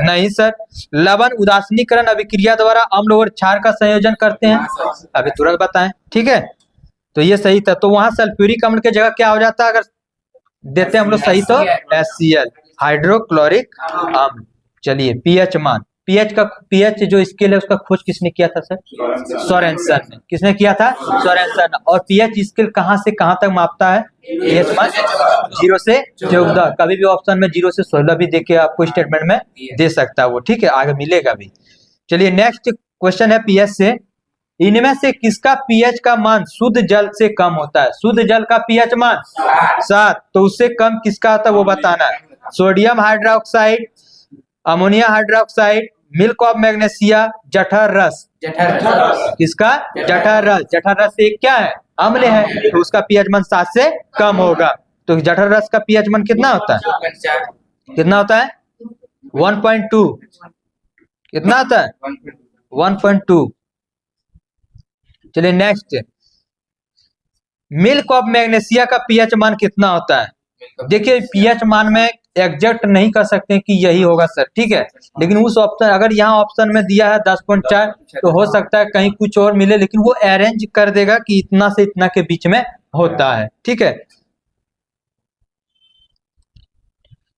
Speaker 1: नहीं सर। लवण उदासीनीकरण अभिक्रिया द्वारा अम्ल और क्षार का संयोजन करते हैं? अभी तुरंत बताएं। ठीक है, तो ये सही था। तो वहां सल्फ्यूरिक अम्ल की जगह क्या हो जाता है? अगर देते हैं हम लोग सही तो HCl हाइड्रोक्लोरिक अम्ल। चलिए पीएच मान, पीएच जो स्केल है उसका खोज किसने किया था सर? सोरेनसन ने। किसने किया था? सोरेनसन। और पीएच स्केल कहां से कहां तक मापता है? पीएच मान 0 से 14। कभी भी ऑप्शन में 0 से 16 भी देके आपको स्टेटमेंट में दे सकता है वो। ठीक है, आगे मिलेगा भी। चलिए नेक्स्ट क्वेश्चन है पीएच से। इनमें से किसका पीएच का मान शुद्ध जल से कम होता है? शुद्ध जल का पीएच मान 7, तो उससे कम किसका आता है वो बताना है। Sodium hydroxide, ammonia hydroxide, milk of magnesia, जठर रस। किसका? जठर रस। जठर रस एक क्या है? अम्ल है, तो उसका पीएच मान 7 से कम होगा। तो जठर रस का पीएच मान कितना होता है? कितना होता है? 1.2। कितना होता है? 1.2। चलिए नेक्स्ट, मिल्क ऑफ मैग्नीशिया का पीएच मान कितना होता है? देखिए पीएच मान में एग्जैक्ट नहीं कर सकते कि यही होगा सर, ठीक है, लेकिन उस ऑप्शन, अगर यहाँ ऑप्शन में दिया है 10.4 तो हो सकता है कहीं कुछ और मिले, लेकिन वो अरेंज कर देगा कि इतना से इतना के बीच में होता है। ठीक है,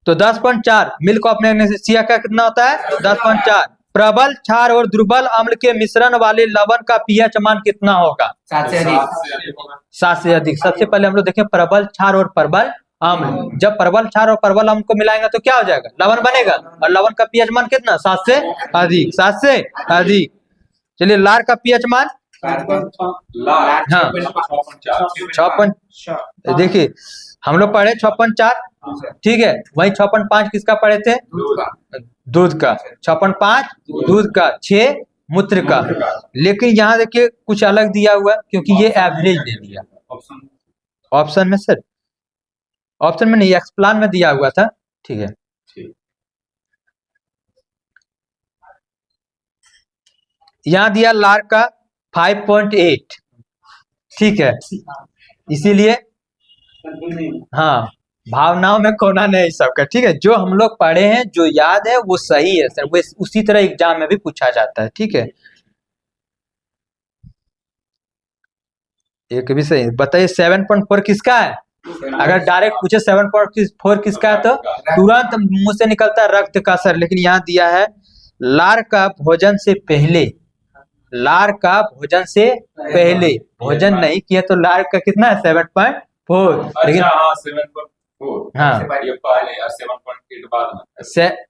Speaker 1: तो 10.4 मिल्क ऑफ मैग्नीशिया का कितना होता है? 10.4। प्रबल क्षार और दुर्बल अम्ल के मिश्रण वाले लवण का पीएच मान कितना होगा?
Speaker 2: 7 से अधिक।
Speaker 1: 7 से अधिक। सबसे पहले हम लोग देखें प्रबल क्षार और प्रबल अम्ल। जब प्रबल क्षार और प्रबल अम्ल को मिलाएंगे तो क्या हो जाएगा? लवण बनेगा। और लवण का पीएच मान कितना? 7 से अधिक। 7 से अधिक। चलिए लार का पीएच मान, हाँ 6. देखिए हम लोग पढ़े 6.4, ठीक है, वही 6.5 किसका पढ़े थे? दूध का। 6.5 दूध का, 6 मूत्र का। लेकिन यहाँ देखिए कुछ अलग दिया हुआ, क्योंकि ये एवरेज दे दिया ऑप्शन में सर, ऑप्शन में नहीं एक्सप्लान में दिया हुआ था। ठीक है, यहाँ दिया लार का 5.8, ठीक है, इसीलिए हाँ भावनाओं में कोना नहीं सबका। ठीक है, जो हम लोग पढ़े हैं, जो याद है वो सही है सर, वो उसी तरह एग्जाम में भी पूछा जाता है। ठीक है, एक भी सही। बताइए 7.4 किसका है? अगर डायरेक्ट पूछे 7.4 किसका है तो तुरंत मुंह से निकलता है रक्त का सर, लेकिन यहाँ दिया है लार का भोजन से पहले। लार का भोजन से पहले, भोजन नहीं किया तो लार का कितना है? 7.4। लेकिन
Speaker 3: हाँ 7.4,
Speaker 1: हाँ
Speaker 3: ये पहले 7.8 बाद में,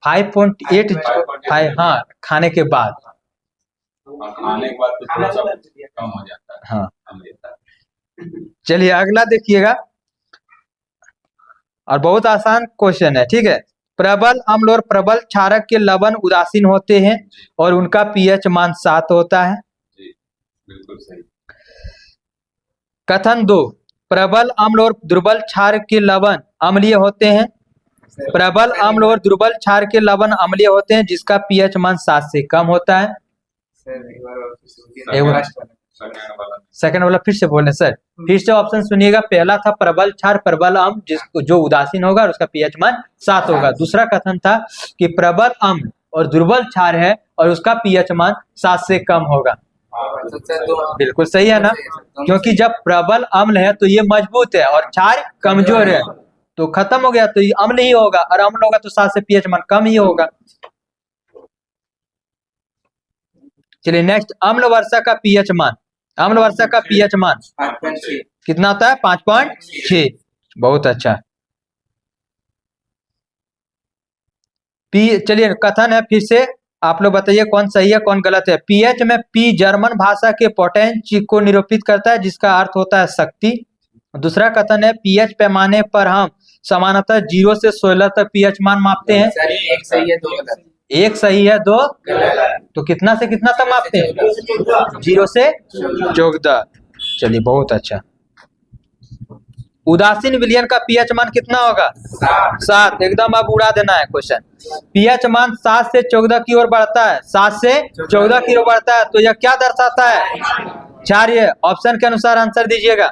Speaker 1: 5.8 हाँ खाने के बाद।
Speaker 3: खाने के बाद तो थोड़ा सा कम हो जाता है।
Speaker 1: हाँ
Speaker 3: कम लेता है।
Speaker 1: चलिए अगला देखिएगा, और बहुत आसान क्वेश्चन है। ठीक है, प्रबल अम्ल और प्रबल क्षारक के लवण उदासीन होते हैं और उनका पीएच मान 7 होता है।
Speaker 3: जी बिल्कुल सही।
Speaker 1: कथन 2, प्रबल अम्ल और दुर्बल क्षार के लवण अम्लीय होते हैं। प्रबल अम्ल और दुर्बल क्षार के लवण अम्लीय होते हैं जिसका पीएच मान 7 से कम होता है। सेकंड वाला फिर से बोले सर, फिर से ऑप्शन सुनिएगा। पहला था प्रबल क्षार प्रबल अम्ल जिसको जो उदासीन होगा और उसका पीएच मान 7 होगा। दूसरा कथन था कि प्रबल अम्ल और दुर्बल क्षार है और उसका पीएच मान 7 से कम होगा। बिल्कुल सही है ना, क्योंकि जब प्रबल अम्ल है तो ये मजबूत है और क्षार कमजोर है, तो खत्म हो गया, तो ये अम्ल ही होगा, और अम्ल होगा तो 7 से पीएच मान कम ही होगा। चलिए नेक्स्ट, अम्ल वर्षा का पीएच मान। अम्ल वर्षा का पीएच मान कितना होता है? 5.6। बहुत अच्छा। चलिए कथन है, फिर से आप लोग बताइए कौन सही है कौन गलत है। पीएच में पी जर्मन भाषा के पोटेंच को निरूपित करता है जिसका अर्थ होता है शक्ति। दूसरा कथन है, पीएच पैमाने पर हम सामान्यतः 0 से 16 तक पीएच मान मापते हैं।
Speaker 2: एक सही है, 2 गलत।
Speaker 1: एक सही है, 2 तो कितना से कितना तक मापते हैं? 0 से 14। चलिए बहुत अच्छा। उदासीन विलयन का पीएच मान कितना होगा? 7। एकदम अब उड़ा देना है क्वेश्चन। पीएच मान 7 से 14 की ओर बढ़ता है, 7 से 14 की ओर बढ़ता है, तो यह क्या दर्शाता है? क्षारीय। ऑप्शन के अनुसार आंसर दीजिएगा।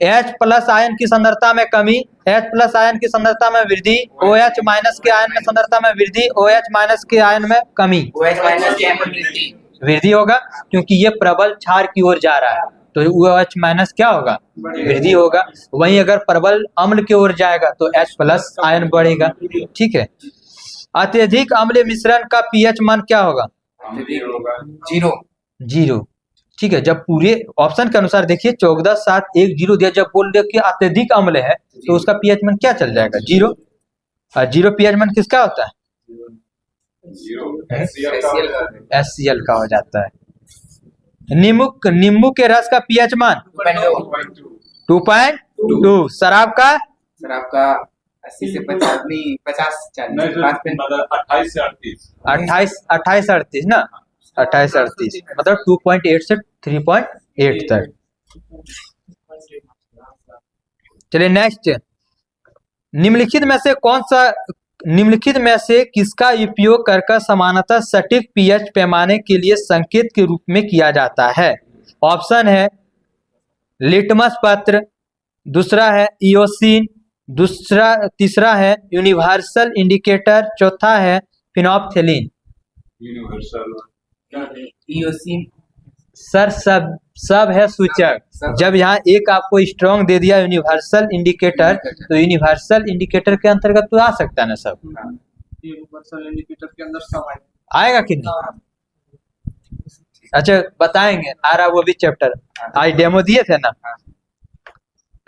Speaker 1: H प्लस आयन की सांद्रता में कमी, H प्लस आयन की सांद्रता में वृद्धि, OH माइनस के आयन में सांद्रता में वृद्धि, OH माइनस के आयन में कमी।
Speaker 2: OH माइनस के आयन में वृद्धि।
Speaker 1: वृद्धि होगा क्योंकि ये प्रबल क्षार की ओर जा रहा है, तो OH माइनस क्या होगा? वृद्धि होगा। वहीं अगर प्रबल अम्ल की ओर जाएगा तो H प्लस आयन बढ़ेगा। ठीक है। अत्यधिक अम्लीय मिश्रण का pH मान क्या होगा?
Speaker 2: जीरो।
Speaker 1: जीरो। ठीक है। जब पूरे ऑप्शन के अनुसार देखिए 14, 7, 1, 0 दिया, जब बोल दे कि अत्यधिक अम्ल है तो उसका pH मान क्या चल जाएगा? जीरो। और जीरो pH मान किसका होता है? HCl का हो जाता है। नींबू के रस का pH मान 2.2। शराब का?
Speaker 2: शराब का 80 से 50 नहीं 50 40
Speaker 3: 28 से 38।
Speaker 1: 28 से 38 ना, 28 से 38 मतलब 2.8 से 3.8 तक। चलिए नेक्स्ट, निम्नलिखित में से किसका उपयोग कर समानतः सटीक pH पैमाने के लिए संकेत के रूप में किया जाता है? ऑप्शन है लिटमस पत्र, दूसरा है इयोसिन, तीसरा है यूनिवर्सल इंडिकेटर, चौथा है फिनोप्थेलिन।
Speaker 2: इयोसिन।
Speaker 1: सर सब है सूचक। जब यहाँ एक आपको स्ट्रॉन्ग दे दिया यूनिवर्सल इंडिकेटर, तो यूनिवर्सल इंडिकेटर के अंतर्गत तो आ सकता है ना सब?
Speaker 2: यूनिवर्सल इंडिकेटर के अंदर सब
Speaker 1: आएगा कि नहीं? अच्छा बताएंगे, आ रहा वो भी चैप्टर, आज डेमो दिए थे ना,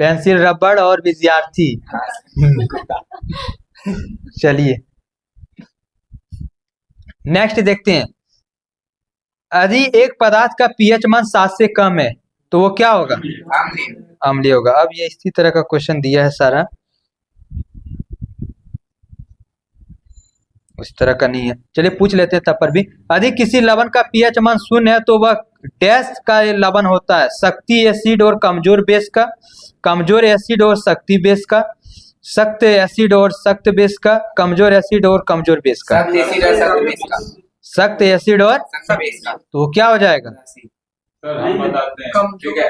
Speaker 1: पेंसिल रबड़ और विद्यार्थी। चलिए नेक्स्ट देखते हैं। यदि एक पदार्थ का pH मान 7 से कम है तो वो क्या होगा? अम्लीय होगा। अब ये इसी तरह का क्वेश्चन दिया है सारा, उस तरह का नहीं है। चलिए पूछ लेते हैं तब पर भी। यदि किसी लवण का pH मान 0 है तो वह डैश का लवण होता है? शक्ति एसिड और कमजोर बेस का, कमजोर एसिड और शक्ति बेस का, सख्त एसिड और सख्त बेस का, कमजोर एसिड और कमजोर बेस का। सख्त एसिड और तो वो क्या हो जाएगा?
Speaker 3: सर हम बताते हैं, ठीक है।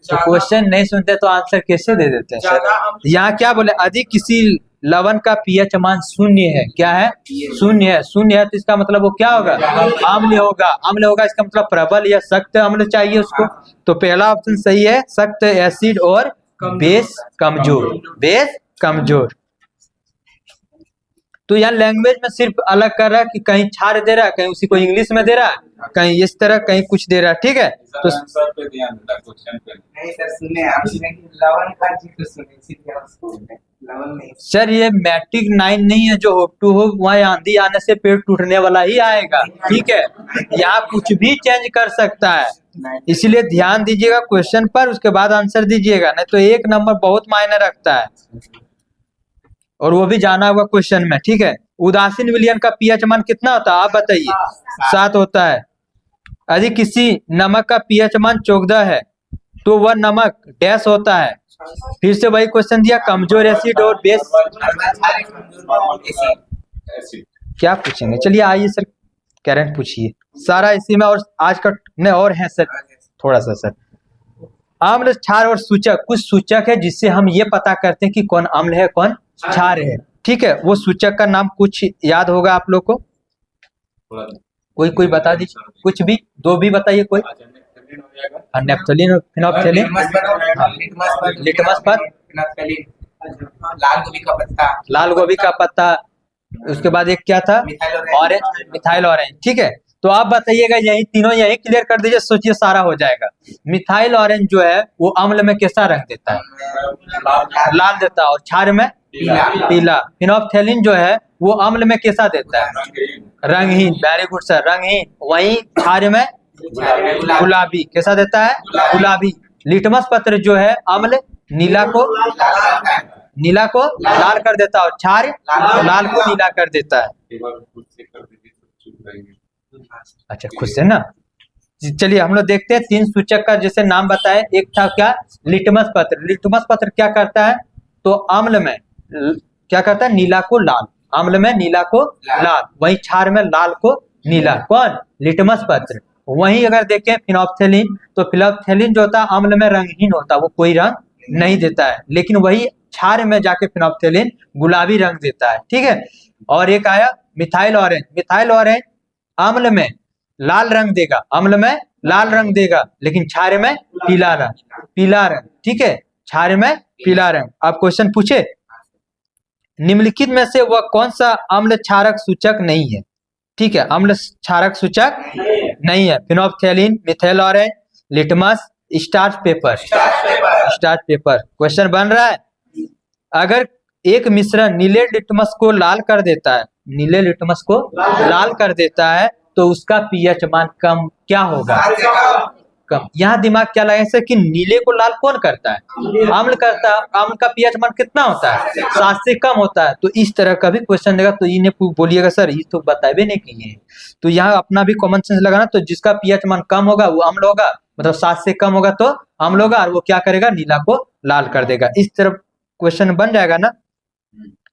Speaker 1: तो क्वेश्चन नहीं सुनते तो आंसर कैसे दे देते हैं सर? यहाँ क्या बोले? यदि किसी लवण का pH मान 0 है, क्या है? 0 है। 0 है तो इसका मतलब वो क्या होगा? अम्ल होगा। अम्ल होगा इसका मतलब प्रबल या सख्त अम्ल चाहिए उसको। तो पहला ऑप्शन सही है, सख्त एसिड और बेस कमजोर। बेस कमजोर। तो यहाँ लैंग्वेज में सिर्फ अलग कर रहा है कि कहीं क्षार दे रहा है, कहीं उसी को इंग्लिश में दे रहा है, कहीं इस तरह, कहीं कुछ दे रहा है। ठीक है। तो
Speaker 3: आंसर पे ध्यान देना, क्वेश्चन पे
Speaker 2: नहीं सर, सुने आप लवण का जिक्र सुने, इसीलिए हम सुने लवण नहीं।
Speaker 1: सर ये मैट्रिक 9 नहीं है जो होप टू होप वहाँ आंधी आने से पेड़ टूटने वाला ही आएगा। ठीक है। यहाँ कुछ भी चेंज कर सकता है, इसलिए ध्यान दीजिएगा क्वेश्चन पर, उसके बाद आंसर दीजिएगा, नहीं तो 1 नंबर बहुत मायने रखता है, और वो भी जाना होगा क्वेश्चन में। ठीक है। उदासीन विलयन का pH मान कितना होता है आप बताइए? 7 होता है। यदि किसी नमक का pH मान 14 है तो वह नमक डैश होता है? फिर से वही क्वेश्चन दिया, कमजोर एसिड और बेस। क्या पूछेंगे? चलिए आइए सर करंट पूछिए, सारा इसी में। और आज का नहीं और है सर थोड़ा सा सर, अम्ल क्षार और सूचक। कुछ सूचक है जिससे हम ये पता करते हैं कि कौन अम्ल है कौन क्षार है। ठीक है। वो सूचक का नाम कुछ याद होगा आप लोग को? कोई बता दीजिए, कुछ भी, 2 भी बताइए कोई। नेप्थलीन और फिनोप्थेलिन। लिटमस पत्र,
Speaker 2: लाल गोभी का पत्ता,
Speaker 1: लाल गोभी का पत्ता। उसके बाद एक क्या था? Orange, methyl orange. ठीक है। तो आप बताइएगा, यही तीनों यही क्लियर कर दीजिए, सोचिए सारा हो जाएगा। मिथाइल ऑरेंज जो है वो अम्ल में कैसा रंग देता है? लाल देता है, और क्षार में पीला। फिनोप्थेलिन जो है वो अम्ल में कैसा देता है? रंगहीन। वेरी गुड सर, रंगहीन। वहीं क्षार में गुलाबी। कैसा देता है? गुलाबी। लिटमस पत्र जो है अम्ल नीला को लाल कर देता है, और क्षार लाल को नीला कर देता है। अच्छा खुद से ना। चलिए हम लोग देखते हैं 3 सूचक का जैसे नाम बताए। एक था क्या? लिटमस पत्र। लिटमस पत्र क्या करता है? तो अम्ल में क्या करता है? नीला को लाल। अम्ल में नीला को लाल, वहीं क्षार में लाल को नीला। कौन? लिटमस पत्र। वहीं अगर देखें फिनोप्थेलिन, तो फिनोप्थेलिन जो होता है अम्ल में रंगहीन होता है, वो कोई रंग नहीं देता है, लेकिन वही क्षार में जाके फिनोप्थेलिन गुलाबी रंग देता है, ठीक है। और एक आया मिथाइल ऑरेंज। मिथाइल ऑरेंज अम्ल में लाल रंग देगा, अम्ल में लाल रंग देगा, लेकिन क्षार में पीला रंग, पीला रंग, ठीक है, क्षार में पीला रंग। अब क्वेश्चन पूछे, निम्नलिखित में से वह कौन सा अम्ल क्षारक सूचक नहीं है, ठीक है, अम्ल क्षारक सूचक नहीं है। Phenolphthalein, methyl orange, litmus, starch paper. Starch paper question बन रहा है, अगर एक मिश्रण नीले लिटमस को लाल कर देता है, नीले लिटमस को लाल कर देता है, तो उसका पीएच मान कम क्या होगा, कम। यहाँ दिमाग क्या लगा सर कि नीले को लाल कौन करता है, अम्ल करता है, अम्ल का पीएच मान कितना होता है, 7 से कम होता है। तो इस तरह का भी क्वेश्चन देगा तो इन्हें बोलिएगा सर ये तो बताए नहीं किए, तो यहाँ अपना भी कॉमन सेंस लगाना, तो जिसका पीएच मान कम होगा वो अम्ल होगा, मतलब 7 से कम होगा तो अम्ल होगा, और वो क्या करेगा, नीला को लाल कर देगा। इस तरह क्वेश्चन बन जाएगा ना।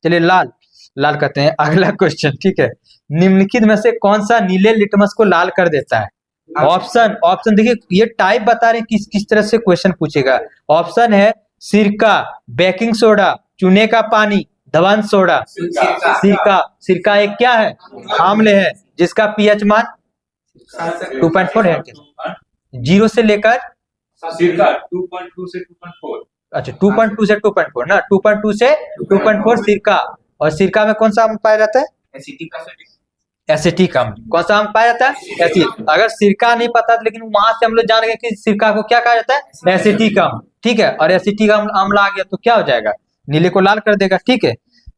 Speaker 1: चलिए लाल, लाल करते हैं अगला क्वेश्चन, ठीक है। निम्नलिखित में से कौन सा नीले लिटमस को लाल कर देता है? ऑप्शन देखिए, ये टाइप बता रहे किस किस तरह से क्वेश्चन पूछेगा। ऑप्शन है सिरका, बेकिंग सोडा, चूने का पानी, धवन सोडा। सिरका, सिरका एक क्या है, अम्ल है, जिसका पीएच मान 2.4 है, 0 से लेकर
Speaker 3: सिरका 2.2 से 2.4।
Speaker 1: अच्छा 2.2 से 2.4 ना, 2.2 से 2.4 सिरका। और सिरका में कौन सा अम्ल पाया जाता है, एसिटिक अम्ल। कौन सा अम्ल पाया जाता है, एसिड। अगर सिरका नहीं पता लेकिन वहां से हम लोग जान गए कि सिरका को क्या कहा जाता है, एसिटिक अम्ल, ठीक है। और एसिटिक अम्ल आ गया तो क्या हो जाएगा, नीले को लाल कर देगा, ठीक है।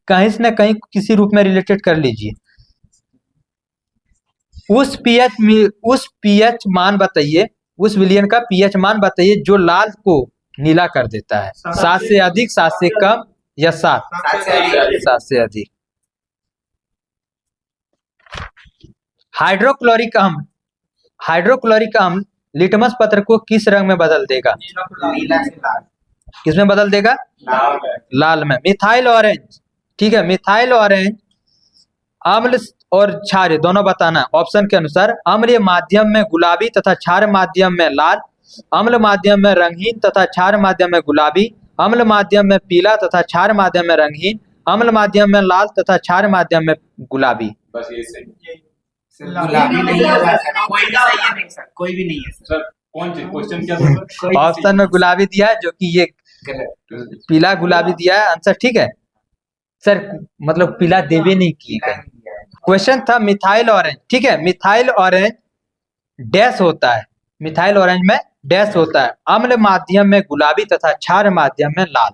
Speaker 1: कहीं से न कहीं किसी रूप में रिलेटेड कर लीजिए। उस पीएच मान बताइए, उस विलयन का पीएच मान बताइए जो लाल को नीला कर देता है। 7 से अधिक, 7 से कम, या 7 से अधिक। हाइड्रोक्लोरिक अम्ल, हाइड्रोक्लोरिक अम्ल लिटमस पत्र को किस रंग में बदल देगा, किस में बदल देगा, लाल में। मिथाइल ऑरेंज, ठीक है, मिथाइल ऑरेंज अम्ल और क्षार दोनों बताना। ऑप्शन के अनुसार अम्लीय माध्यम में गुलाबी तथा क्षार माध्यम में लाल, अम्ल माध्यम में रंगहीन तथा क्षार माध्यम में गुलाबी, अम्ल माध्यम में पीला तथा क्षार माध्यम में रंगहीन, अम्ल माध्यम में लाल तथा क्षार माध्यम में गुलाबी।
Speaker 3: बस ये सही।
Speaker 2: गुलाबी नहीं है, कोई भी सही है नहीं सर, कोई भी नहीं है
Speaker 3: सर। कौन सी क्वेश्चन क्या था?
Speaker 1: ऑप्शन में गुलाबी दिया है, जो कि ये पीला गुलाबी दिया है आंसर, ठीक है सर, मतलब पीला देवे नहीं किए कहीं। क्वेश्चन था मिथाइल ऑरेंज, ठीक है। मिथाइल ऑरेंज डैश होता है, मिथाइल ऑरेंज में डैश होता है, अम्ल माध्यम में गुलाबी तथा क्षार माध्यम में लाल,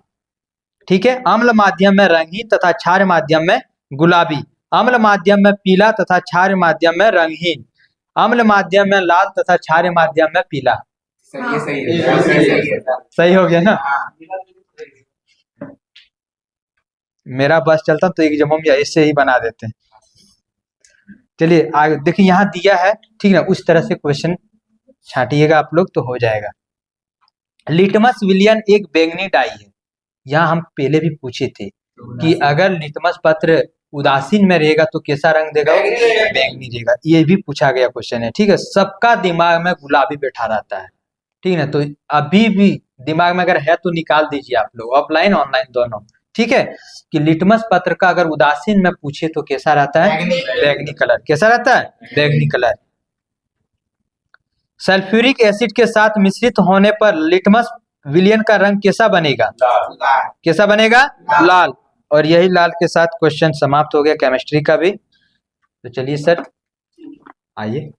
Speaker 1: ठीक है। अम्ल माध्यम में रंगीन तथा क्षार माध्यम में गुलाबी, अम्ल माध्यम में पीला तथा क्षार माध्यम में रंगहीन, अम्ल माध्यम में लाल तथा क्षार माध्यम में पीला। सही हो गया ना। मेरा बस चलता तो एग्जाम में ऐसे ही बना देते हैं। चलिए आगे देखिए, यहाँ दिया है, ठीक है, उस तरह से क्वेश्चन छाटिएगा आप लोग तो हो जाएगा। लिटमस विलयन एक बैंगनी डाई है। यहाँ हम पहले भी पूछे थे कि अगर लिटमस पत्र उदासीन में रहेगा तो कैसा रंग देगा, बैंगनी देगा। ये भी पूछा गया क्वेश्चन है, ठीक है। सबका दिमाग में गुलाबी बैठा रहता है, ठीक है। तो अभी भी दिमाग में अगर है तो निकाल दीजिए आप लोग, ऑफलाइन ऑनलाइन दोनों, ठीक है। कि लिटमस पत्र का अगर उदासीन में पूछे तो कैसा रहता है, बैंगनी कलर। कैसा रहता है, बैंगनी कलर। सल्फ्यूरिक एसिड के साथ मिश्रित होने पर लिटमस विलयन का रंग कैसा बनेगा, कैसा बनेगा, लाल। और यही लाल के साथ क्वेश्चन समाप्त हो गया केमिस्ट्री का भी। तो चलिए सर आइए।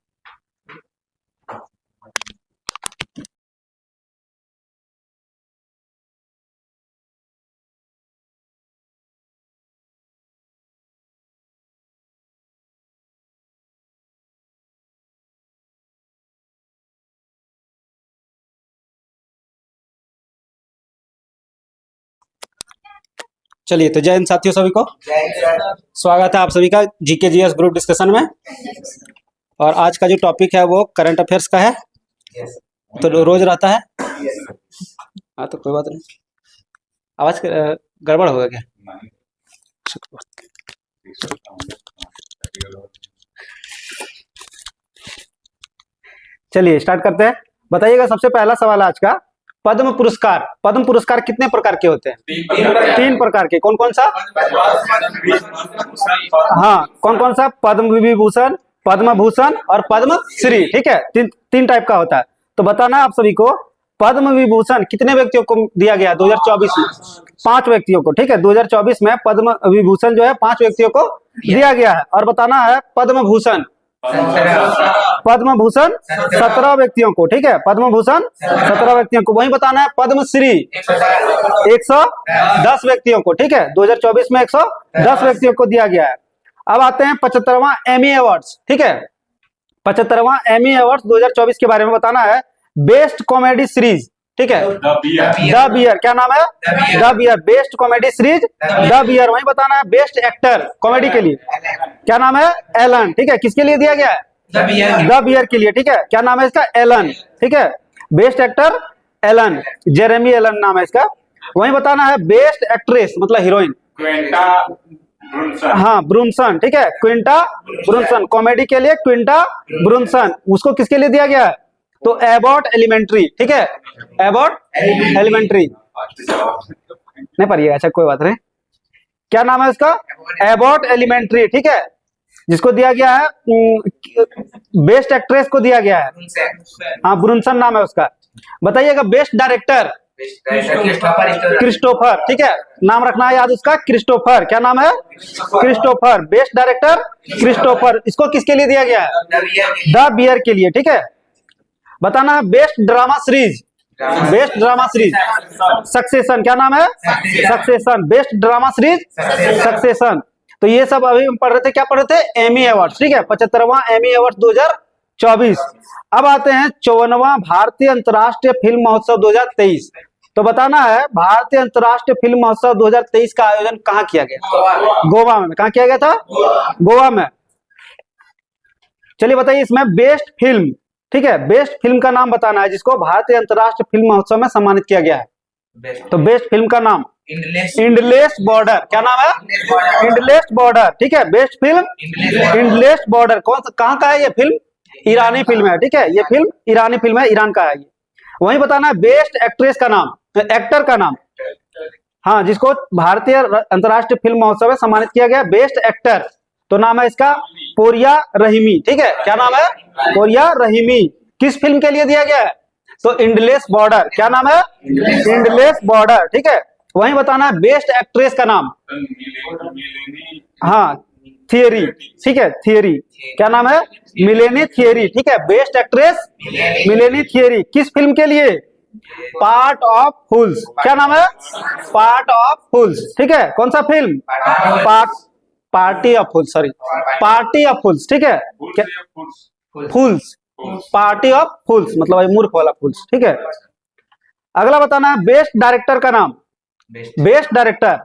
Speaker 4: चलिए तो जय हिंद साथियों सभी को। स्वागत है आप सभी का जीके जीएस ग्रुप डिस्कशन में। और आज का जो टॉपिक है वो करंट अफेयर्स का है, तो रोज रहता है। हाँ तो कोई बात नहीं। आवाज गड़बड़ हो गया क्या? चलिए स्टार्ट करते हैं। बताइएगा सबसे पहला सवाल आज का, पद्म पुरस्कार कितने प्रकार के होते हैं? 3 प्रकार के। कौन कौन सा? हाँ, कौन कौन सा? पद्म विभूषण, पद्म भूषण और पद्म श्री। ठीक है, तीन टाइप का होता है। तो बताना आप सभी को, पद्म विभूषण कितने व्यक्तियों को दिया गया 2024 में? 5 व्यक्तियों को। ठीक है, 2024 में पद्म विभूषण जो है 5 व्यक्तियों को दिया गया है। और बताना है पद्म भूषण 17 व्यक्तियों को। ठीक है, पद्म भूषण 17 व्यक्तियों को। वहीं बताना है पद्म श्री 110 व्यक्तियों को। ठीक है, 2024 में 110 व्यक्तियों को दिया गया है। अब आते हैं 75वां एमी अवार्ड्स। ठीक है, 75वां एमी अवार्ड्स 2024 के बारे में बताना है। Best comedy series. ठीक है, द बियर। क्या नाम है? The bear. Best comedy series the bear. वहीं बताना है बेस्ट एक्टर कॉमेडी के लिए। क्या नाम है? एलन। ठीक है, किसके लिए दिया गया है? द बियर के लिए। ठीक है, क्या नाम है इसका? एलन। ठीक है, best actor Allen, Jeremy Allen नाम है इसका। वहीं बताना है बेस्ट एक्ट्रेस मतलब हीरोइन, हाँ ब्रूनसन। ठीक है, क्विंटा ब्रूनसन। कॉमेडी के लिए क्विंटा ब्रूनसन। उसको किसके लिए दिया गया है? तो एबॉट एलिमेंट्री। ठीक है, एबॉट एलिमेंट्री नहीं पढ़िएगा, अच्छा कोई बात नहीं। क्या नाम है उसका? Abbott Elementary. ठीक है, जिसको दिया गया है बेस्ट एक्ट्रेस को दिया गया है, हाँ ब्रूनसन नाम है उसका। बताइएगा बेस्ट डायरेक्टर क्रिस्टोफर। ठीक है, नाम रखना है याद उसका, क्रिस्टोफर। क्या नाम है? क्रिस्टोफर। Best director Christopher. इसको किसके लिए दिया गया है? द बियर के लिए। ठीक है, बताना है best drama series, best drama series succession. क्या नाम है? Succession. Best drama series succession. तो ये सब अभी हम पढ़ रहे थे, क्या पढ़ रहे थे? Emmy award. ठीक है, 75वां एमी अवार्ड 2024। अब आते हैं 54वां भारतीय अंतर्राष्ट्रीय फिल्म महोत्सव 2023। तो बताना है भारतीय अंतर्राष्ट्रीय फिल्म महोत्सव 2023 का आयोजन कहाँ किया गया? गोवा में। कहाँ किया गया था? गोवा में। चलिए बताइए इसमें बेस्ट फिल्म। ठीक है, बेस्ट फिल्म का नाम बताना है जिसको भारतीय अंतर्राष्ट्रीय फिल्म महोत्सव में सम्मानित किया गया है। तो बेस्ट फिल्म का नाम इंडलेस बॉर्डर। क्या नाम है? Endless border. ठीक है, बेस्ट फिल्म इंडलेस बॉर्डर। कौन सा, कहाँ का है ये फिल्म? ईरानी फिल्म है। ठीक है, ये फिल्म ईरानी फिल्म है, ईरान का है ये। वहीं बताना है बेस्ट एक्ट्रेस का नाम, एक्टर का नाम, हाँ जिसको भारतीय अंतर्राष्ट्रीय फिल्म महोत्सव में सम्मानित किया गया। बेस्ट एक्टर तो नाम है इसका पोरिया रहीमी। ठीक है, क्या नाम है? पोरिया रहीमी। किस फिल्म के लिए दिया गया है? तो इंडलेस बॉर्डर। क्या नाम है? Endless border. ठीक है, वहीं बताना है बेस्ट एक्ट्रेस का नाम, हाँ थियरी। ठीक है, थियरी। क्या नाम है? Milene Thierry. ठीक है, बेस्ट एक्ट्रेस मिलेनी थियरी। किस फिल्म के लिए? Part of fools. क्या नाम है? Part of fools. ठीक है, कौन सा film? Party of fools, sorry party of fools. ठीक है, फूल्स, पार्टी ऑफ फूल्स मतलब वही मूर्ख वाला फूल्स। ठीक है, अगला बताना है बेस्ट डायरेक्टर का नाम। Best director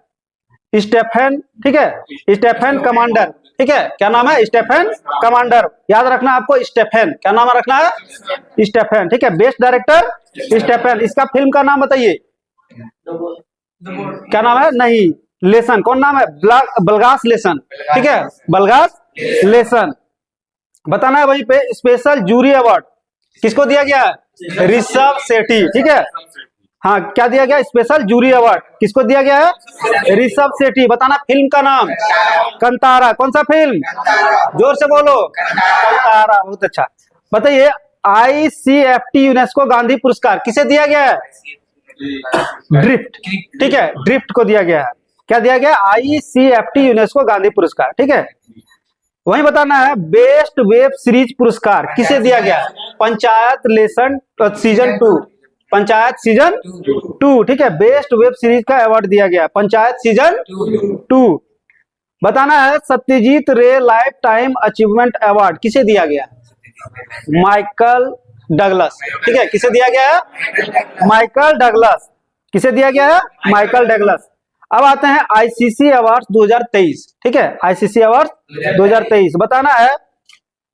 Speaker 4: Stefan. ठीक है, स्टेफन कमांडर। ठीक है, क्या नाम है? Stefan Commander. याद रखना आपको, स्टेफन। क्या नाम रखना है? स्टेफन। ठीक है, बेस्ट डायरेक्टर स्टेफन। इसका फिल्म का नाम बताइए, क्या नाम है? नहीं, लेसन। कौन नाम है? बलगास लेसन। ठीक है, बलगास लेसन। बताना है वहीं पे स्पेशल जूरी अवार्ड किसको दिया गया है? ऋषभ शेट्टी। ठीक है, हाँ क्या दिया गया? स्पेशल जूरी अवार्ड किसको दिया गया है? ऋषभ शेट्टी। बताना फिल्म का नाम कंतारा। कौन सा फिल्म? जोर से बोलो, कंतारा। बहुत अच्छा। बताइए ICFT यूनेस्को गांधी पुरस्कार किसे दिया गया है? ड्रिफ्ट। ठीक है, ड्रिफ्ट को दिया गया है। क्या दिया गया? ICFT यूनेस्को गांधी पुरस्कार। ठीक है, वहीं बताना है बेस्ट वेब सीरीज पुरस्कार किसे दिया गया? Panchayat lesson season 2। Panchayat season 2। ठीक है, बेस्ट वेब सीरीज का अवार्ड दिया गया पंचायत सीजन 2। बताना है सत्यजीत रे लाइफ टाइम अचीवमेंट अवार्ड किसे दिया गया? Michael Douglas. ठीक है, किसे दिया गया है? Michael Douglas. किसे दिया गया है? Michael Douglas. अब आते हैं ICC अवार्ड 2023। ठीक है, ICC अवार्ड 2023। बताना है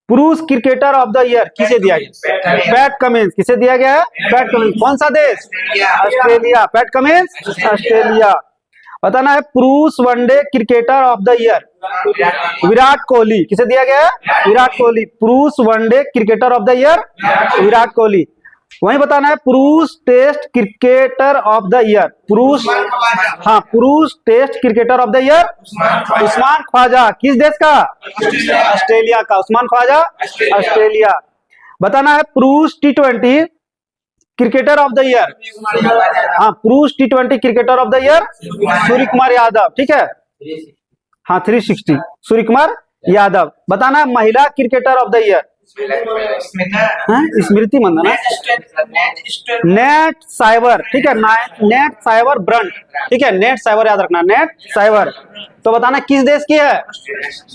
Speaker 4: पुरुष क्रिकेटर ऑफ द ईयर किसे दिया गया? Pat Cummins. किसे दिया गया है? Pat Cummins. कौन सा देश? ऑस्ट्रेलिया। Pat Cummins Australia. बताना है पुरुष one day cricketer of the year. Virat Kohli. किसे दिया गया है? विराट कोहली। पुरुष one day cricketer of the year Virat Kohli. वहीं बताना है पुरुष test cricketer of the year. पुरुष, हाँ, पुरुष test cricketer of the year Usman Khawaja. किस देश का? ऑस्ट्रेलिया का। उस्मान ख्वाजा ऑस्ट्रेलिया। बताना है पुरुष T20 cricketer of the year. हाँ, पुरुष T20 cricketer of the year Surya Kumar Yadav. ठीक है, हाँ, 360 सूर्य कुमार यादव। बताना है महिला cricketer of the year. Smriti Mandhana. Nat Sciver. ठीक है, नेट साइबर ब्रंट। ठीक है, नेट साइबर याद रखना, नेट साइबर। तो बताना किस देश की है?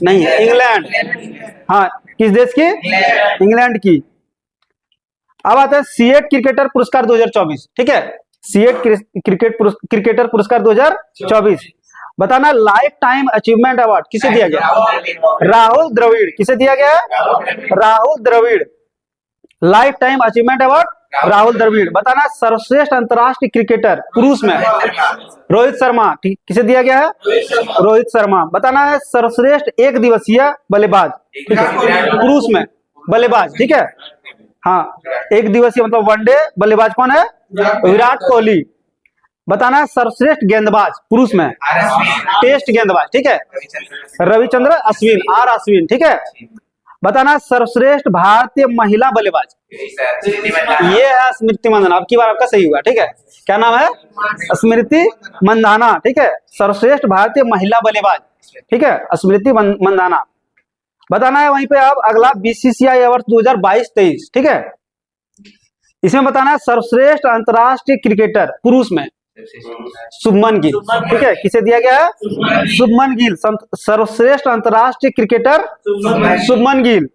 Speaker 4: नहीं, इंग्लैंड। हाँ, किस देश की? इंग्लैंड की। अब आता है सीएट क्रिकेटर पुरस्कार 2024। ठीक है, सीएट क्रिकेटर पुरस्कार 2024। बताना लाइफ टाइम अचीवमेंट अवार्ड किसे दिया गया? राहुल द्रविड़। किसे दिया गया? Rahul Dravid. Life time achievement award Rahul Dravid. बताना सर्वश्रेष्ठ अंतर्राष्ट्रीय क्रिकेटर पुरुष में रोहित शर्मा। किसे दिया गया है? रोहित शर्मा। बताना है सर्वश्रेष्ठ एक दिवसीय बल्लेबाज। ठीक है, पुरुष में बल्लेबाज। ठीक है, हाँ, एक दिवसीय मतलब वनडे बल्लेबाज कौन है? विराट कोहली। बताना है सर्वश्रेष्ठ गेंदबाज पुरुष में टेस्ट गेंदबाज। ठीक है, रविचंद्र अश्विन, आर अश्विन। ठीक है। बताना सर्वश्रेष्ठ भारतीय महिला बल्लेबाज, ये है स्मृति मंदाना। अब की बार आपका सही हुआ। ठीक है, क्या नाम है? स्मृति मंदाना। ठीक है, सर्वश्रेष्ठ भारतीय महिला बल्लेबाज। ठीक है, स्मृति मंदाना। बताना है वहीं पे अब अगला बीसीसीआई अवार्ड 2022-23। ठीक है, इसमें बताना है सर्वश्रेष्ठ अंतर्राष्ट्रीय क्रिकेटर पुरुष में शुभमन गिल। ठीक है, किसे दिया गया है? शुभमन गिल। सर्वश्रेष्ठ अंतर्राष्ट्रीय क्रिकेटर शुभमन गिल।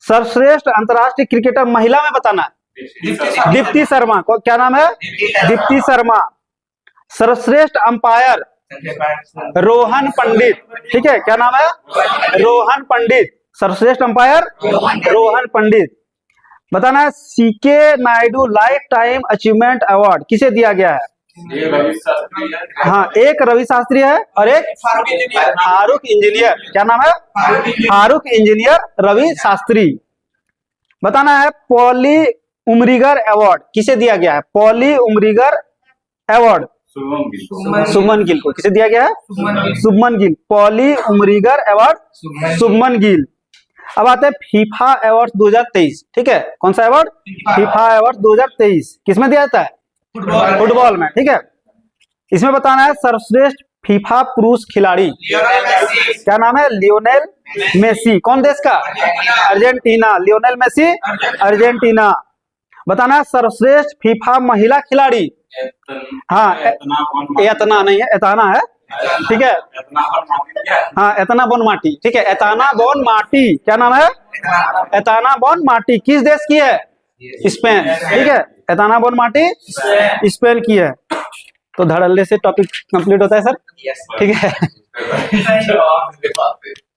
Speaker 4: सर्वश्रेष्ठ अंतर्राष्ट्रीय क्रिकेटर महिला में बताना है दीप्ति शर्मा। को क्या नाम है? दीप्ति शर्मा। सर्वश्रेष्ठ अंपायर रोहन पंडित। ठीक है, क्या नाम है? रोहन पंडित। सर्वश्रेष्ठ अंपायर रोहन पंडित। बताना है C K Naidu life time achievement award किसे दिया गया है? हाँ, एक रवि शास्त्री है और एक फारूक इंजीनियर। क्या नाम है? फारूक इंजीनियर रवि शास्त्री। बताना है पॉली उमरीगर अवार्ड किसे दिया गया है? पॉली उमरीगर अवार्ड शुभमन गिल को। किसे दिया गया है? शुभमन गिल। पॉली उमरीगर अवार्ड शुभमन गिल। अब आते हैं फीफा अवार्ड 2023। ठीक है, कौन सा अवार्ड? फीफा अवार्ड 2023 किसमें दिया जाता है? फुटबॉल में। ठीक है, इसमें बताना है सर्वश्रेष्ठ फीफा पुरुष खिलाड़ी। क्या नाम है? Lionel Messi. कौन देश का? अर्जेंटीना। Lionel Messi Argentina. बताना है सर्वश्रेष्ठ फीफा महिला खिलाड़ी। हाँ, एतना नहीं है, एताना है। ठीक है, हाँ, एतना बोनमाटी। ठीक है, एताना बोनमाटी। क्या नाम है? Aitana Bonmati. किस देश की है? स्पेन। ठीक है, एताना बोनमाटी स्पेन की है। तो धड़ल्ले से टॉपिक कंप्लीट होता है सर। ठीक है,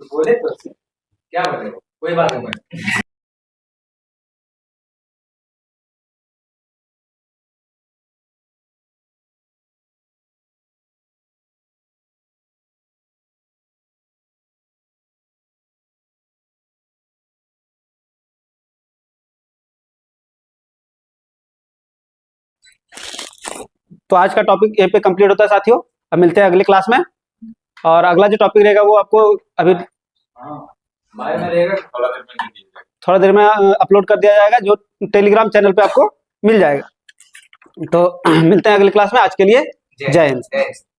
Speaker 2: बोले तो क्या बोले, कोई बात नहीं।
Speaker 4: तो आज का टॉपिक यहीं पे कंप्लीट होता है साथियों। अब मिलते हैं अगले क्लास में, और अगला जो टॉपिक रहेगा वो आपको अभी थोड़ा देर में अपलोड कर दिया जाएगा, जो टेलीग्राम चैनल पे आपको मिल जाएगा। तो मिलते हैं अगली क्लास में। आज के लिए जय हिंद।